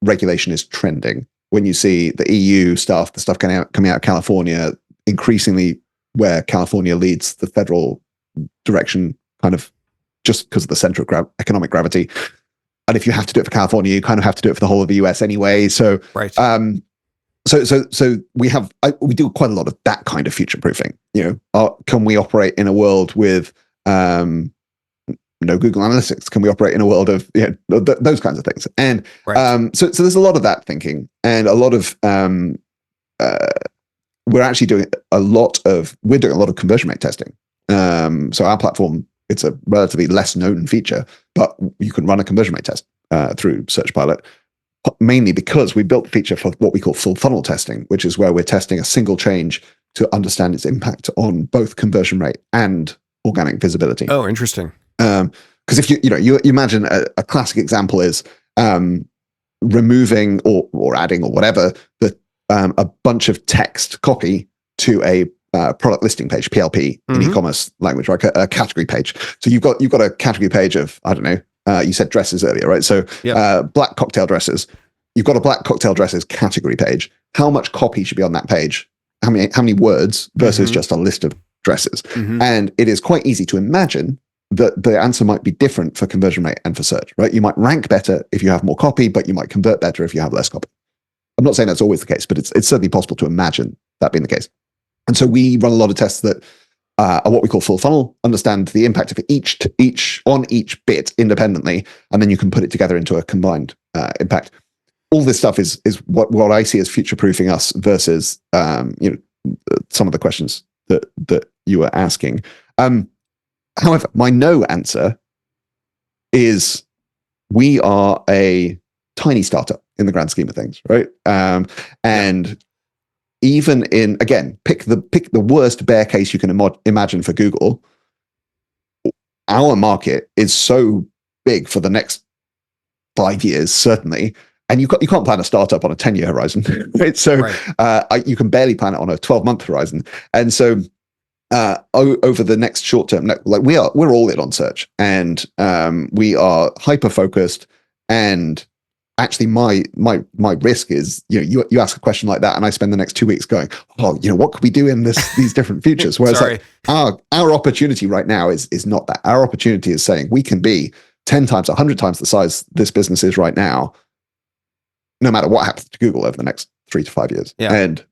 regulation is trending. When you see the EU stuff, the stuff coming out of California, increasingly where California leads the federal direction, kind of just because of the center of economic gravity. And if you have to do it for California, you kind of have to do it for the whole of the US anyway. So, right. So we do quite a lot of that kind of future proofing. Can we operate in a world with no Google Analytics? Can we operate in a world of those kinds of things? And so there's a lot of that thinking, and a lot of we're doing a lot of conversion rate testing. So our platform, it's a relatively less known feature, but you can run a conversion rate test through Search Pilot, mainly because we built the feature for what we call full funnel testing, which is where we're testing a single change to understand its impact on both conversion rate and organic visibility. Oh, interesting. Because if you imagine a classic example is removing or adding or whatever a bunch of text copy to a product listing page, PLP in e-commerce language, like a category page. So you've got a category page of, I don't know, you said dresses earlier, right? So black cocktail dresses. You've got a black cocktail dresses category page. How much copy should be on that page? How many words versus just a list of dresses? And it is quite easy to imagine that the answer might be different for conversion rate and for search, right? You might rank better if you have more copy, but you might convert better if you have less copy. I'm not saying that's always the case, but it's certainly possible to imagine that being the case. And so we run a lot of tests that are what we call full funnel, understand the impact of each bit independently, and then you can put it together into a combined impact. All this stuff is what I see as future-proofing us versus some of the questions that you were asking. However, my no answer is we are a tiny startup in the grand scheme of things, right? And even in, again, pick the worst bear case you can imagine for Google. Our market is so big for the next 5 years, certainly, and you can't plan a startup on a 10-year horizon, right? So you can barely plan it on a 12-month horizon, and so over the next short term, like we're all in on search, and we are hyper focused. And actually, my risk is, you ask a question like that, and I spend the next 2 weeks going, what could we do in these different features? Whereas like our opportunity right now is not that. Our opportunity is saying we can be 10 times, 100 times the size this business is right now, no matter what happens to Google over the next 3 to 5 years. Yeah. And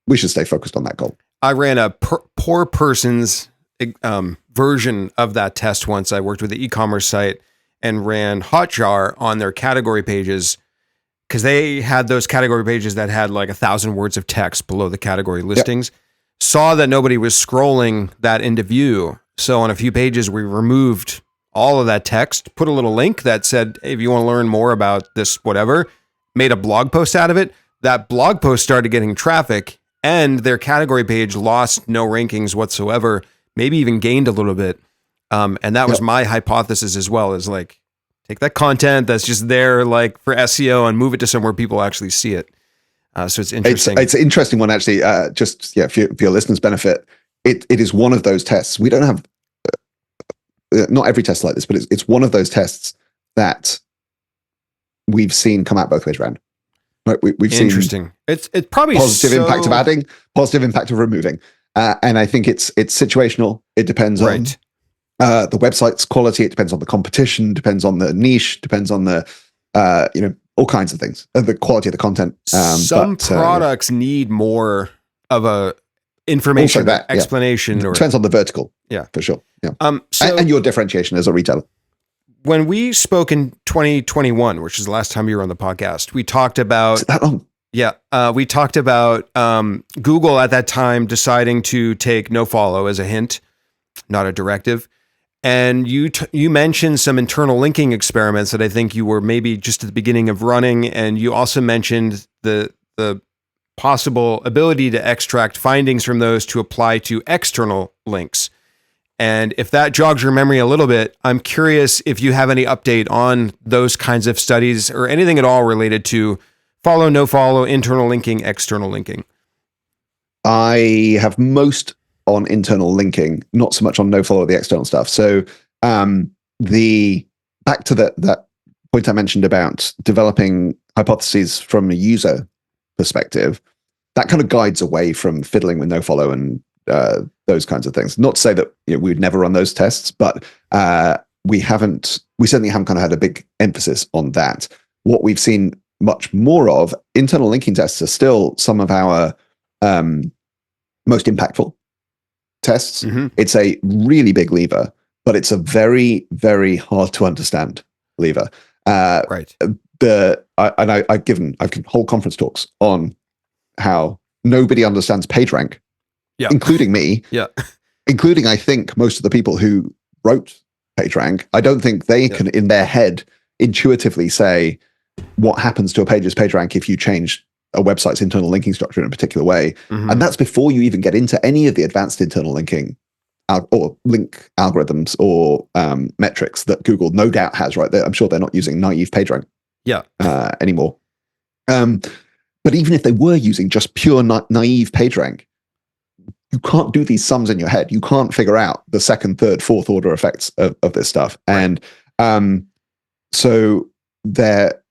we should stay focused on that goal. I ran a poor person's version of that test once. I worked with the e-commerce site and ran Hotjar on their category pages, because they had those category pages that had like 1,000 words of text below the category listings. Saw that nobody was scrolling that into view. So on a few pages, we removed all of that text, put a little link that said, hey, if you want to learn more about this, whatever, made a blog post out of it. That blog post started getting traffic, and their category page lost no rankings whatsoever, maybe even gained a little bit. And that was my hypothesis as well, is like, take that content that's just there like for SEO and move it to somewhere people actually see it. So it's interesting. It's an interesting one, actually. For your listeners' benefit, it is one of those tests. We don't have, not every test like this, but it's one of those tests that we've seen come out both ways around. Right? We've seen interesting. It's probably positive impact of adding, positive impact of removing, and I think it's situational. It depends on the website's quality. It depends on the competition. Depends on the niche. Depends on the all kinds of things. The quality of the content. Some products need more of a information explanation. Or depends on the vertical. Yeah, for sure. Yeah. And your differentiation as a retailer. When we spoke in 2021, which is the last time you were on the podcast, we talked about is it that long? Yeah, we talked about Google at that time deciding to take nofollow as a hint, not a directive. And you mentioned some internal linking experiments that I think you were maybe just at the beginning of running, and you also mentioned the possible ability to extract findings from those to apply to external links. And if that jogs your memory a little bit, I'm curious if you have any update on those kinds of studies or anything at all related to follow, no follow, internal linking, external linking. I have most on internal linking, not so much on no follow the external stuff. So the back to that point I mentioned about developing hypotheses from a user perspective, that kind of guides away from fiddling with no follow and those kinds of things. Not to say that we would never run those tests, but we certainly haven't kind of had a big emphasis on that. What we've seen much more of, internal linking tests are still some of our most impactful tests. Mm-hmm. It's a really big lever, but it's a very, very hard to understand lever. Right. I've given whole conference talks on how nobody understands PageRank, including me, including I think most of the people who wrote PageRank. I don't think they can in their head intuitively say what happens to a page's PageRank if you change a website's internal linking structure in a particular way. Mm-hmm. And that's before you even get into any of the advanced internal linking or link algorithms or metrics that Google no doubt has, right? I'm sure they're not using naive PageRank anymore. But even if they were using just pure naive PageRank, you can't do these sums in your head. You can't figure out the second, third, fourth order effects of this stuff. Right. And so they're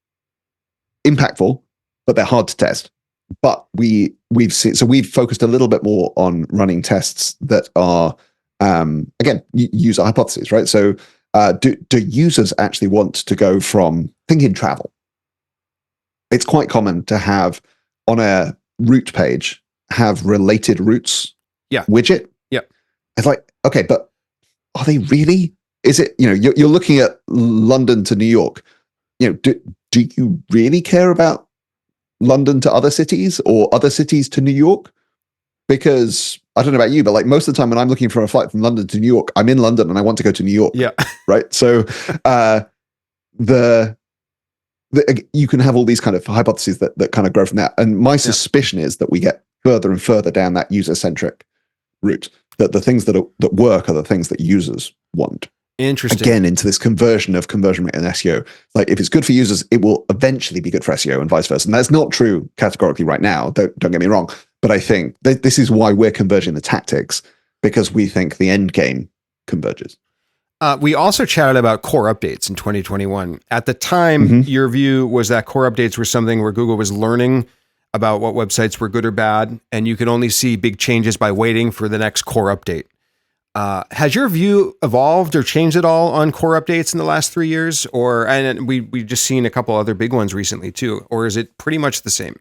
impactful, but they're hard to test. But we've focused a little bit more on running tests that are, again, user hypotheses, right? So do users actually want to go from thinking travel? It's quite common to have on a route page, have related routes widget. Yeah. It's like, okay, but are they really? Is it, you're looking at London to New York. Do you really care about London to other cities or other cities to New York? Because I don't know about you, but like most of the time when I'm looking for a flight from London to New York, I'm in London and I want to go to New York. Yeah. Right. So you can have all these kind of hypotheses that kind of grow from that. And my suspicion is that we get further and further down that user-centric route, that the things that work are the things that users want. Interesting. Again, into this conversion of conversion rate and SEO. Like if it's good for users, it will eventually be good for SEO and vice versa. And that's not true categorically right now. Don't get me wrong. But I think this is why we're converging the tactics, because we think the end game converges. We also chatted about core updates in 2021. At the time, your view was that core updates were something where Google was learning about what websites were good or bad, and you could only see big changes by waiting for the next core update. Has your view evolved or changed at all on core updates in the last 3 years? And we've just seen a couple other big ones recently too, or is it pretty much the same?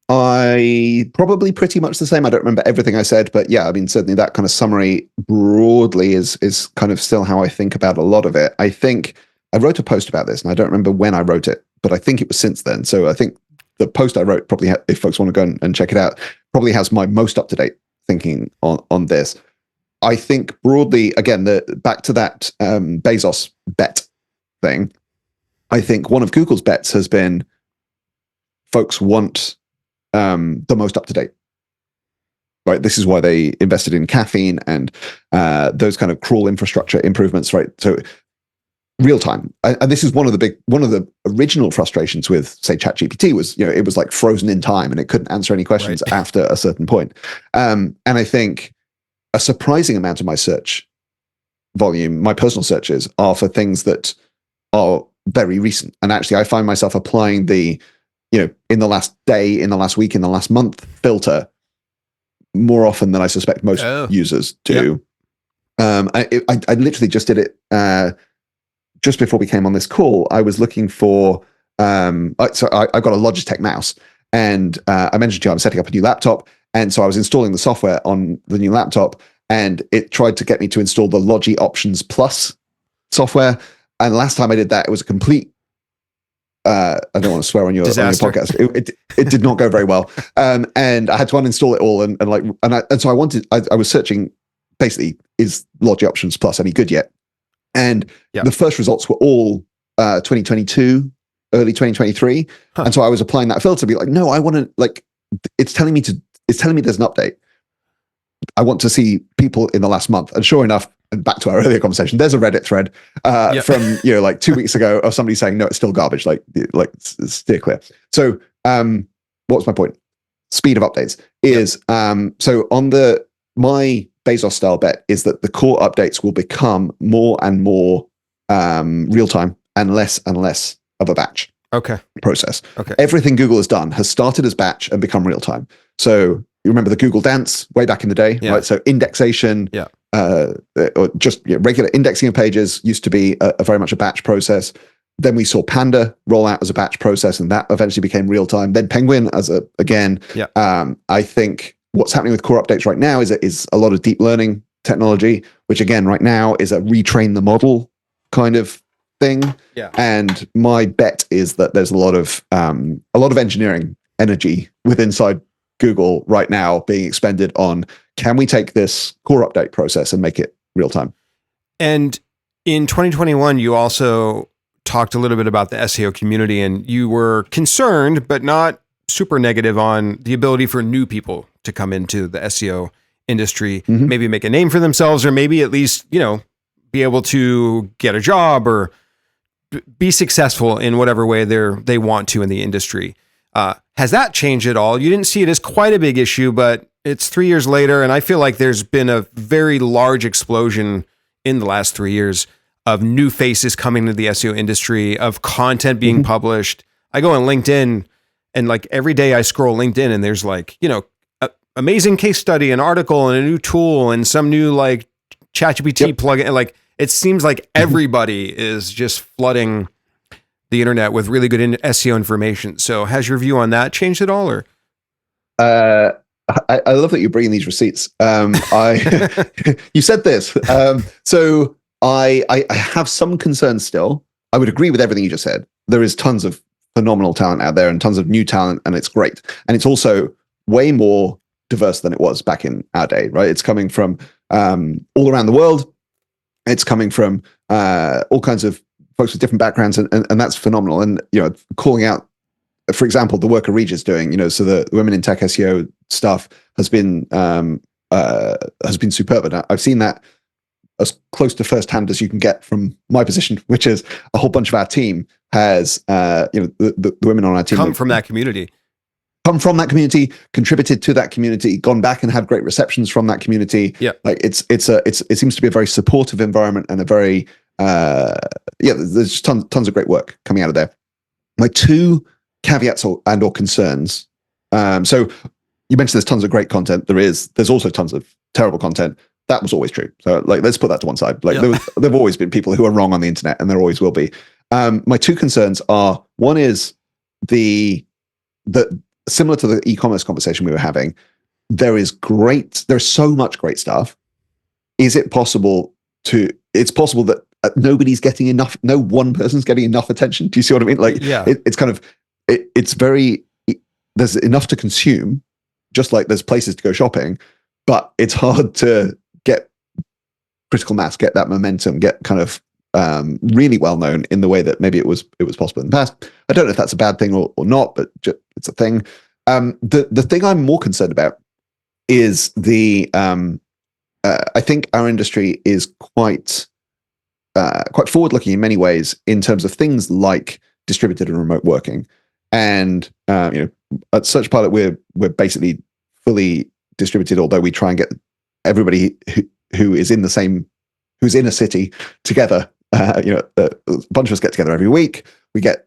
Probably pretty much the same. I don't remember everything I said, but yeah, I mean, certainly that kind of summary broadly is kind of still how I think about a lot of it. I think I wrote a post about this and I don't remember when I wrote it, but I think it was since then. So I think the post I wrote probably, if folks want to go and check it out, probably has my most up-to-date thinking on this. I think broadly, again, back to that Bezos bet thing, I think one of Google's bets has been folks want the most up-to-date. Right, this is why they invested in caffeine and those kind of crawl infrastructure improvements. Right, so real time, and this is one of the original frustrations with, say, ChatGPT was, it was like frozen in time and it couldn't answer any questions after a certain point. And I think a surprising amount of my search volume, my personal searches, are for things that are very recent. And actually, I find myself applying the in the last day, in the last week, in the last month filter more often than I suspect most users do. Yep. I literally just did it just before we came on this call. I was looking for, so I got a Logitech mouse, and I mentioned to you I'm setting up a new laptop, and so I was installing the software on the new laptop, and it tried to get me to install the Logi Options Plus software. And last time I did that, it was a complete I don't want to swear on your podcast. It did not go very well, and I had to uninstall it all. And so I was searching basically, is Logi Options Plus any good yet? And the first results were all 2022, early 2023, and so I was applying that filter to be like, no, I want to it's telling me there's an update. I want to see people in the last month. And sure enough, and back to our earlier conversation, there's a Reddit thread from like 2 weeks ago of somebody saying, no, it's still garbage. Like steer clear. So what was my point? Speed of updates is so on my Bezos style bet is that the core updates will become more and more real time and less of a batch process. Okay. Everything Google has done has started as batch and become real time. So you remember the Google Dance way back in the day, right? So indexation, or just regular indexing of pages used to be a very much a batch process. Then we saw Panda roll out as a batch process, and that eventually became real time. Then Penguin as I think what's happening with core updates right now is a lot of deep learning technology, which again right now is a retrain the model kind of thing. Yeah. And my bet is that there's a lot of engineering energy inside Google right now being expended on, can we take this core update process and make it real time? And in 2021, you also talked a little bit about the SEO community, and you were concerned, but not super negative, on the ability for new people to come into the SEO industry, maybe make a name for themselves, or maybe at least, be able to get a job or be successful in whatever way they want to in the industry. Has that changed at all? You didn't see it as quite a big issue, but it's 3 years later, and I feel like there's been a very large explosion in the last 3 years of new faces coming to the SEO industry, of content being published. I go on LinkedIn, and like every day I scroll LinkedIn, and there's like, amazing case study, an article, and a new tool, and some new like ChatGPT plugin. And like, it seems like everybody is just flooding the internet with really good SEO information. So has your view on that changed at all? Or I love that you're bringing these receipts. You said this. So I have some concerns still. I would agree with everything you just said. There is tons of phenomenal talent out there and tons of new talent, and it's great. And it's also way more diverse than it was back in our day, right? It's coming from all around the world. It's coming from all kinds of folks with different backgrounds, and that's phenomenal. And calling out, for example, the work Arija's doing, so the Women in Tech SEO stuff has been superb. And I've seen that as close to firsthand as you can get from my position, which is a whole bunch of our team has, the women on our team come from that community, contributed to that community, gone back and had great receptions from that community. Yeah, like it seems to be a very supportive environment and a very there's just tons of great work coming out of there. My two caveats or concerns. So you mentioned there's tons of great content. There's also tons of terrible content. That was always true. So like, let's put that to one side. Like there've always been people who are wrong on the internet, and there always will be. My two concerns are, one is the similar to the e-commerce conversation we were having, there's so much great stuff. Is it possible it's possible that nobody's getting enough, no one person's getting enough attention. Do you see what I mean? Like, it's kind of, it's very, there's enough to consume, just like there's places to go shopping, but it's hard to get critical mass, get that momentum, get kind of really well known in the way that maybe it was possible in the past. I don't know if that's a bad thing or not, but it's a thing. The thing I'm more concerned about is I think our industry is quite forward-looking in many ways in terms of things like distributed and remote working. And at Search Pilot, we're basically fully distributed, although we try and get everybody who's in a city together. A bunch of us get together every week. We get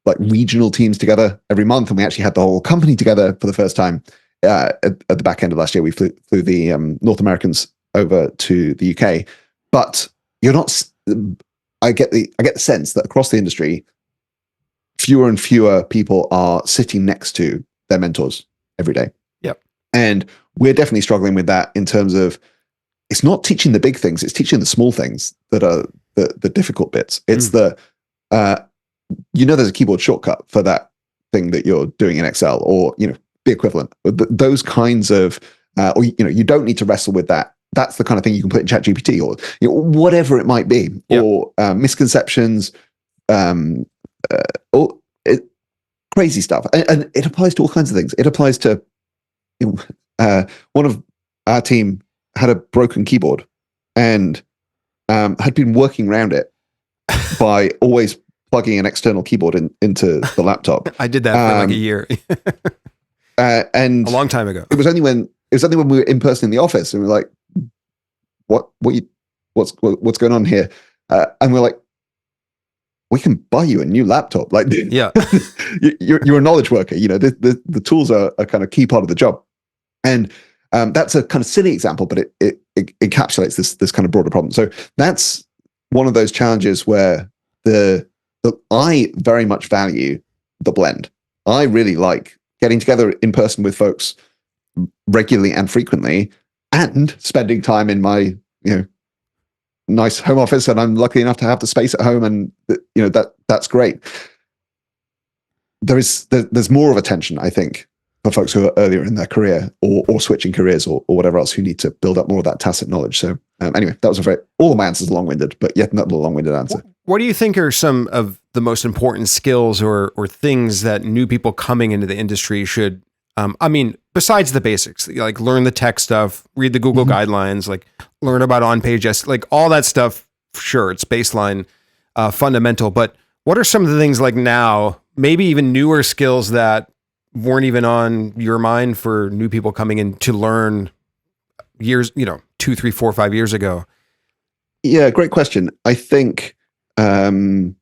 like regional teams together every month, and we actually had the whole company together for the first time at the back end of last year. We flew the North Americans over to the UK, but you're not. I get the sense that across the industry, fewer and fewer people are sitting next to their mentors every day. Yep. And we're definitely struggling with that in terms of, it's not teaching the big things, it's teaching the small things that are the difficult bits. It's there's a keyboard shortcut for that thing that you're doing in Excel, or the equivalent. Those kinds of, or you don't need to wrestle with that. That's the kind of thing you can put in ChatGPT, or whatever it might be, or misconceptions, crazy stuff. And it applies to all kinds of things. It applies to one of our team had a broken keyboard and had been working around it by always plugging an external keyboard into the laptop. I did that for like a year. And a long time ago. It was only when we were in person in the office and we were like, what's going on here? And we're like, we can buy you a new laptop. Like, yeah, you're a knowledge worker. You know, the tools are a kind of key part of the job. And that's a kind of silly example, but it encapsulates this kind of broader problem. So that's one of those challenges where I very much value the blend. I really like getting together in person with folks regularly and frequently, and spending time in my nice home office. And I'm lucky enough to have the space at home, and that's great. There's more of a tension, I think, for folks who are earlier in their career or switching careers or whatever else, who need to build up more of that tacit knowledge. So anyway, that was all of my answers are long-winded, but yet another long-winded answer. What do you think are some of the most important skills or things that new people coming into the industry should, besides the basics, like learn the tech stuff, read the Google guidelines, like learn about on-page, like all that stuff, sure, it's baseline, fundamental, but what are some of the things like now, maybe even newer skills that weren't even on your mind for new people coming in to learn years, 2, 3, 4, 5 years ago? Yeah, great question. I think the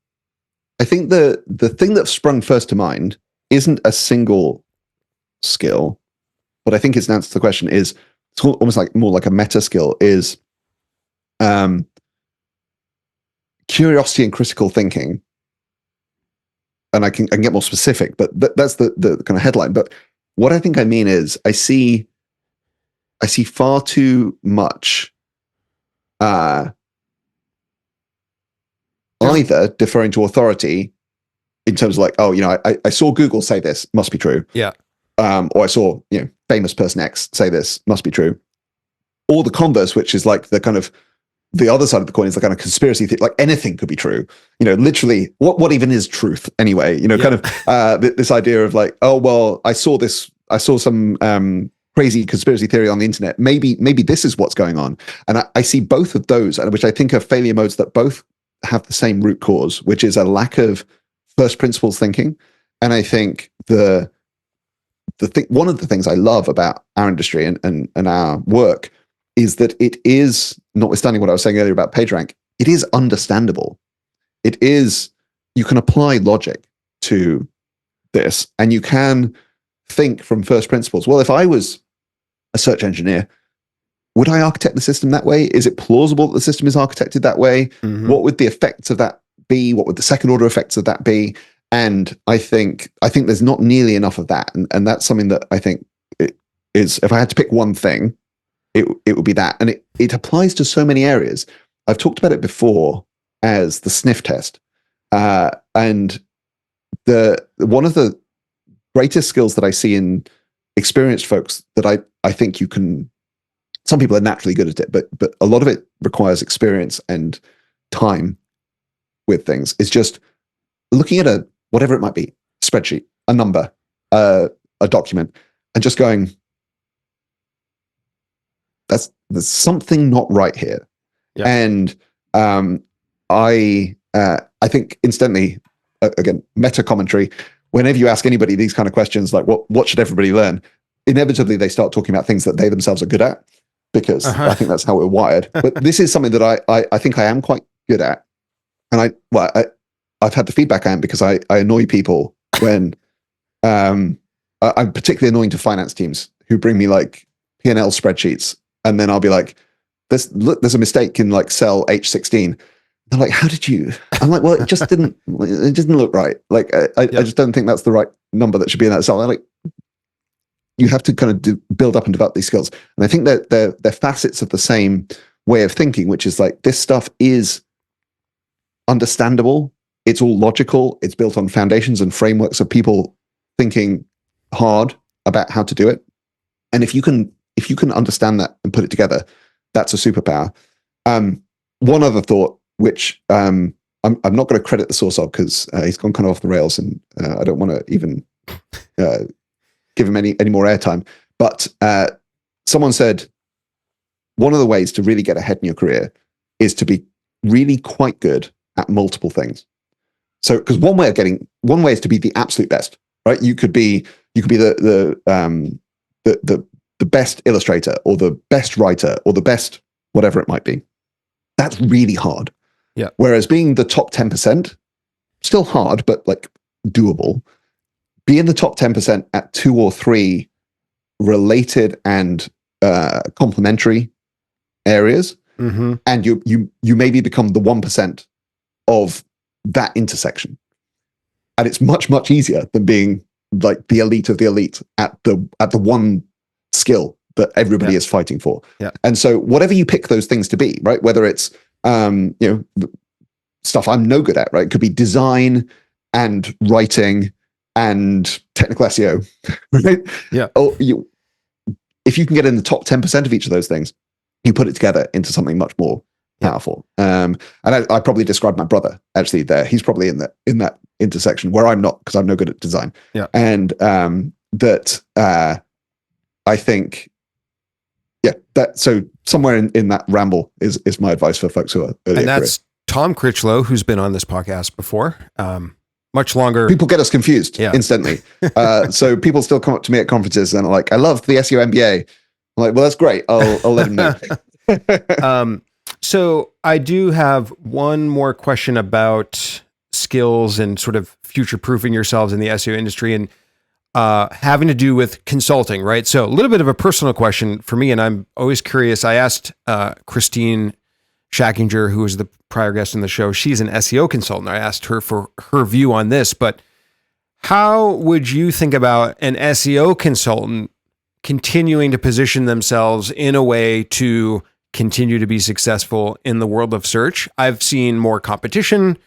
thing that sprung first to mind isn't a single skill, but I think it's an answer to the question is it's almost like more like a meta skill is curiosity and critical thinking. And I can get more specific, but that's the kind of headline. But what I think I mean is I see far too much either deferring to authority in terms of like, I saw Google say this, must be true. Yeah. Or I saw, famous person X say this, must be true. Or the converse, which is like the kind of the other side of the coin is the kind of conspiracy theory, like anything could be true. Literally, what even is truth anyway? Kind of this idea of like, oh well, I saw some crazy conspiracy theory on the internet. Maybe this is what's going on. And I see both of those, which I think are failure modes that both have the same root cause, which is a lack of first principles thinking. And I think one of the things I love about our industry and our work is that it is, notwithstanding what I was saying earlier about PageRank, it is understandable. You can apply logic to this, and you can think from first principles. Well, if I was a search engineer, would I architect the system that way? Is it plausible that the system is architected that way? Mm-hmm. What would the effects of that be? What would the second order effects of that be? And I think there's not nearly enough of that. And that's something that I think is, if I had to pick one thing, it would be that. And it applies to so many areas. I've talked about it before as the sniff test. And one of the greatest skills that I see in experienced folks that I think you can, some people are naturally good at it, but a lot of it requires experience and time with things, is just looking at whatever it might be, spreadsheet, a number, a document, and just going, there's something not right here. Yeah. And I think instantly, again, meta commentary, whenever you ask anybody these kind of questions, like what should everybody learn? Inevitably, they start talking about things that they themselves are good at, because I think that's how we're wired. But this is something that I think I am quite good at. And I've had the feedback I am, because I annoy people when I'm particularly annoying to finance teams who bring me like P&L spreadsheets. And then I'll be like, there's a mistake in like cell H16. They're like, how did you? I'm like, well, it just didn't look right. Like, I just don't think that's the right number that should be in that cell. I'm like, you have to kind of build up and develop these skills. And I think that they're facets of the same way of thinking, which is like, this stuff is understandable. It's all logical. It's built on foundations and frameworks of people thinking hard about how to do it. And if you can understand that and put it together, that's a superpower. One other thought, which I'm not going to credit the source of because he's gone kind of off the rails, and I don't want to even give him any more airtime. But someone said one of the ways to really get ahead in your career is to be really quite good at multiple things. So, because one way is to be the absolute best, right? You could be the best illustrator or the best writer or the best whatever it might be. That's really hard. Yeah. Whereas being the top 10%, still hard, but like doable. Be in the top 10% at 2 or 3 related and complementary areas, and you maybe become the 1% of that intersection. And it's much easier than being like the elite of the elite at the one skill that everybody is fighting for. Yeah. And so whatever you pick those things to be, right? Whether it's stuff I'm no good at, right? It could be design and writing and technical SEO, right? Yeah. Or if you can get in the top 10% of each of those things, you put it together into something much more powerful. And I probably described my brother actually there. He's probably in that intersection where I'm not, because I'm no good at design. Yeah. And I think, so somewhere in that ramble is my advice for folks who are early. And that's Tom Critchlow, who's been on this podcast before. Much longer. People get us confused instantly. So people still come up to me at conferences and are like, I love the SEO MBA. I'm like, well, that's great. I'll let them know. So I do have one more question about skills and sort of future-proofing yourselves in the SEO industry and having to do with consulting, right? So a little bit of a personal question for me, and I'm always curious. I asked Christine Schackinger, who was the prior guest on the show. She's an SEO consultant. I asked her for her view on this, but how would you think about an SEO consultant continuing to position themselves in a way to continue to be successful in the world of search? I've seen more competition,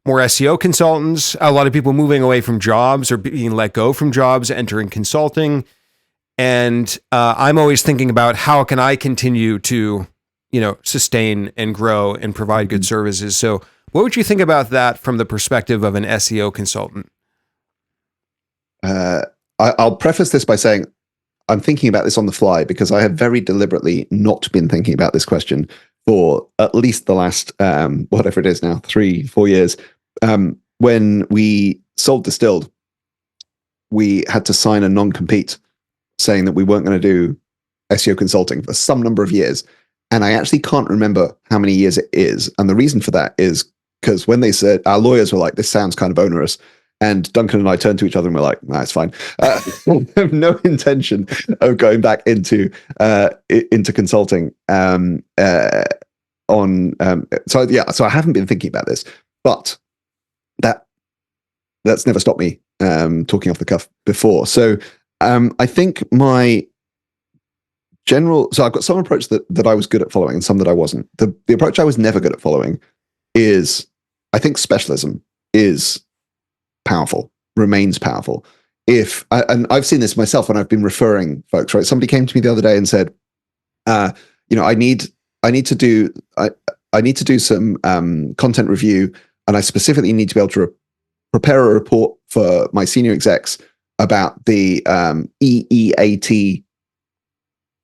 more SEO consultants, a lot of people moving away from jobs or being let go from jobs, entering consulting. And I'm always thinking about how can I continue to, sustain and grow and provide good services. So what would you think about that from the perspective of an SEO consultant? I'll preface this by saying I'm thinking about this on the fly because I have very deliberately not been thinking about this question for at least the last, whatever it is now, 3-4 years. When we sold Distilled, we had to sign a non-compete saying that we weren't going to do SEO consulting for some number of years. And I actually can't remember how many years it is. And the reason for that is because when they said, our lawyers were like, this sounds kind of onerous. And Duncan and I turned to each other and we're like, nah, it's fine. I have no intention of going back into consulting. So I haven't been thinking about this, but that's never stopped me talking off the cuff before. So I think so I've got some approach that I was good at following and some that I wasn't. The approach I was never good at following is, I think specialism is powerful, remains powerful. And I've seen this myself when I've been referring folks, right? Somebody came to me the other day and said, I need to do some content review, and I specifically need to be able to prepare a report for my senior execs about the EEAT,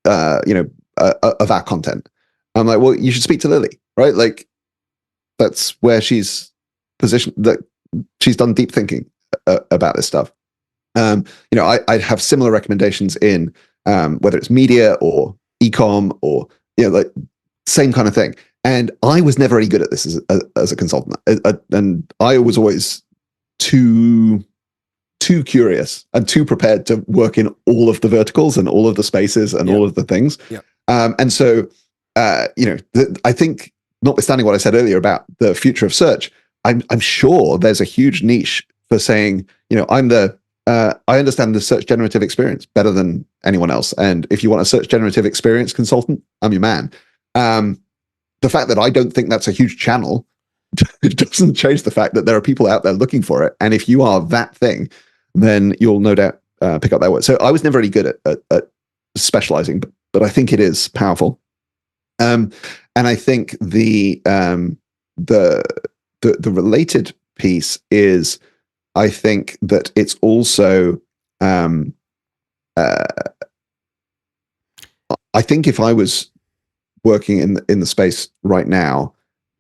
of our content. I'm like, well, you should speak to Lily, right? Like, that's where she's positioned. That she's done deep thinking about this stuff. I have similar recommendations in whether it's media or ecom or like same kind of thing. And I was never any good at this as a consultant, and I was always too curious and too prepared to work in all of the verticals and all of the spaces and all of the things. Yeah. And so, I think, notwithstanding what I said earlier about the future of search, I'm sure there's a huge niche for saying, I understand the search generative experience better than anyone else. And if you want a search generative experience consultant, I'm your man. The fact that I don't think that's a huge channel doesn't change the fact that there are people out there looking for it. And if you are that thing, then you'll no doubt pick up that word. So I was never really good at specializing, but I think it is powerful. And I think the the related piece is, I think that it's also, I think if I was working in the space right now,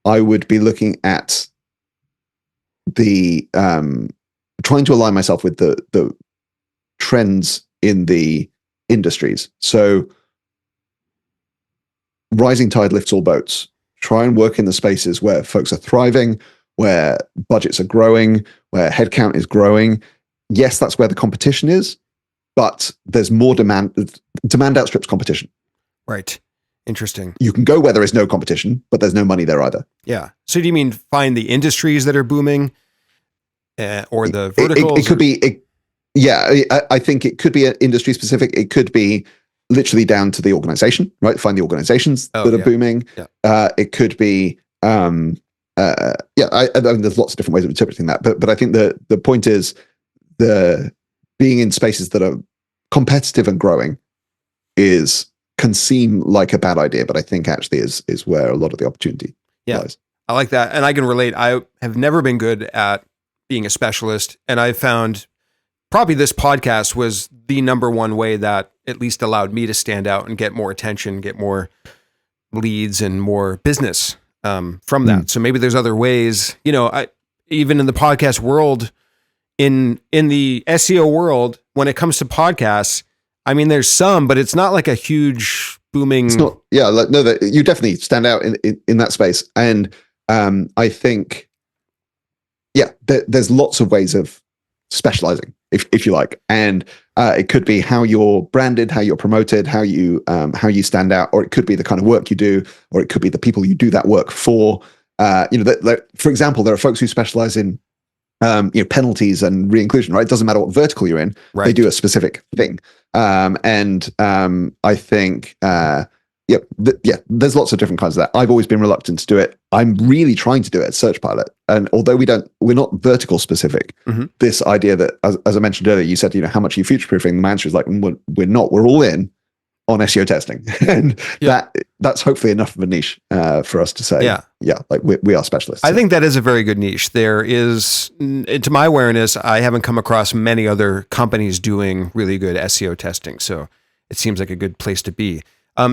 I would be looking at the trying to align myself with the trends in the industries. So rising tide lifts all boats. Try and work in the spaces where folks are thriving, where budgets are growing, where headcount is growing. Yes, that's where the competition is, but there's more demand. Demand outstrips competition. Right. Interesting. You can go where there is no competition, but there's no money there either. Yeah. So do you mean find the industries that are booming, or the verticals? It could be. I think it could be industry specific. It could be literally down to the organization, right? Find the organizations that are booming. Yeah. It could be. I mean, there's lots of different ways of interpreting that, but I think the point is the being in spaces that are competitive and growing can seem like a bad idea, but I think actually is where a lot of the opportunity lies. I like that. And I can relate. I have never been good at being a specialist. And I found probably this podcast was the number one way that at least allowed me to stand out and get more attention, get more leads and more business from that. So maybe there's other ways, even in the podcast world, in the SEO world, when it comes to podcasts, I mean, there's some, but it's not like a huge booming. It's not. Yeah. You definitely stand out in that space. And I think, there's lots of ways of specializing, if you like. And it could be how you're branded, how you're promoted, how you stand out, or it could be the kind of work you do, or it could be the people you do that work for. For example, there are folks who specialize in penalties and re-inclusion, right? It doesn't matter what vertical you're in. Right. They do a specific thing. I think, there's lots of different kinds of that. I've always been reluctant to do it. I'm really trying to do it at Search Pilot. And although we're not vertical specific, this idea that, as I mentioned earlier, you said, how much are you future-proofing? The answer is like, we're not, we're all in on SEO testing. And that's hopefully enough of a niche for us to say, like we are specialists. I think that is a very good niche. There is, to my awareness, I haven't come across many other companies doing really good SEO testing. So it seems like a good place to be.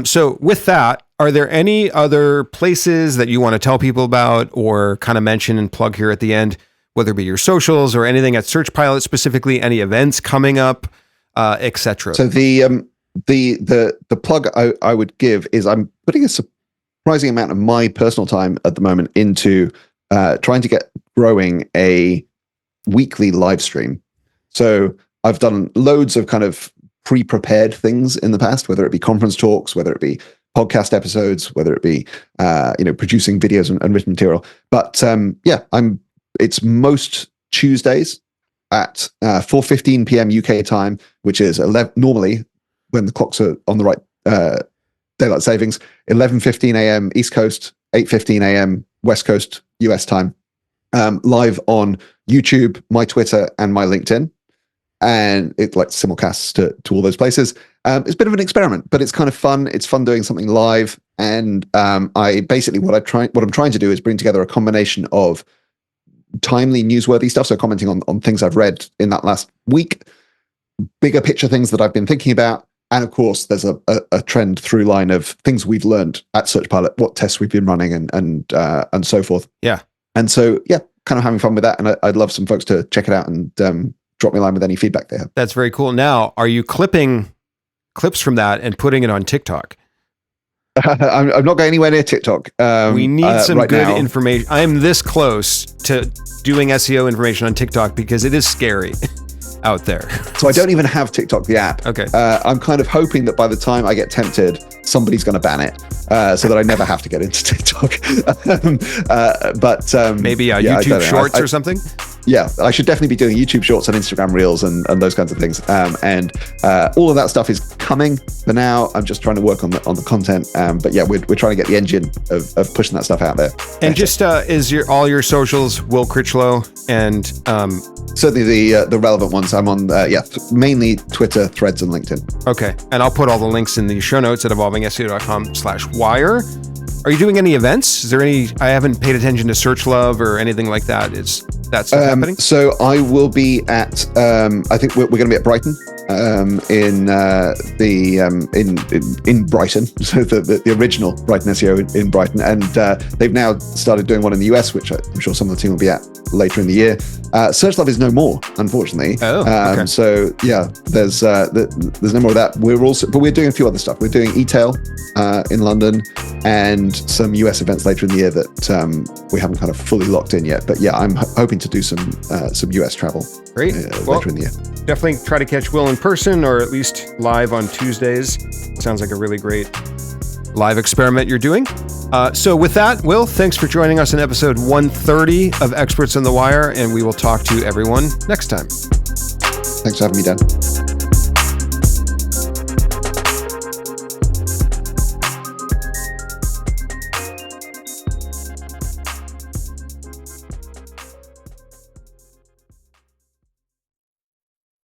So with that, are there any other places that you want to tell people about or kind of mention and plug here at the end, whether it be your socials or anything at Search Pilot specifically, any events coming up, etc.? So the plug I would give is I'm putting a surprising amount of my personal time at the moment into trying to get growing a weekly live stream. So I've done loads of kind of pre-prepared things in the past, whether it be conference talks, whether it be podcast episodes, whether it be producing videos and written material. But it's most Tuesdays at 4:15 p.m. UK time, which is normally when the clocks are on the right daylight savings, 11:15 a.m. East Coast, 8:15 a.m. West Coast US time, live on YouTube, my Twitter, and my LinkedIn. And it like simulcasts to all those places. It's a bit of an experiment, but it's kind of fun. It's fun doing something live. And I basically what I'm trying to do is bring together a combination of timely, newsworthy stuff. So commenting on things I've read in that last week, bigger picture things that I've been thinking about. And of course, there's a trend through line of things we've learned at Search Pilot, what tests we've been running and so forth. Yeah. And so, kind of having fun with that. And I'd love some folks to check it out and drop me a line with any feedback they have. That's very cool. Now, are you clipping clips from that and putting it on TikTok? I'm not going anywhere near TikTok. We need some right good now. information. I'm this close to doing SEO information on TikTok because it is scary out there. So I don't even have TikTok, the app. Okay. I'm kind of hoping that by the time I get tempted, somebody's going to ban it so that I never have to get into TikTok. Maybe YouTube Shorts or something? yeah, I should definitely be doing YouTube Shorts and Instagram Reels and those kinds of things. And all of that stuff is coming. For now, I'm just trying to work on the content. But yeah, we're trying to get the engine of pushing that stuff out there. And just is all your socials Will Critchlow, and certainly the relevant ones. I'm on mainly Twitter, Threads, and LinkedIn. Okay, and I'll put all the links in the show notes at evolvingseo.com/wire. Are you doing any events? Is there any? I haven't paid attention to Search Love or anything like that. Is that stuff happening? So I will be at. I think we're going to be at Brighton. In Brighton, so the original Brighton SEO in Brighton, and they've now started doing one in the US, which I'm sure some of the team will be at later in the year. Search Love is no more, unfortunately. Okay. So yeah, there's no more of that. We're doing a few other stuff. We're doing eTail in London and some US events later in the year that we haven't kind of fully locked in yet. But yeah, I'm hoping to do some US travel. Great. Later in the year. Definitely try to catch Will in person or at least live on Tuesdays. Sounds like a really great live experiment you're doing. So with that, Will, thanks for joining us in episode 130 of Experts on the Wire, and we will talk to everyone next time. Thanks for having me, Dan.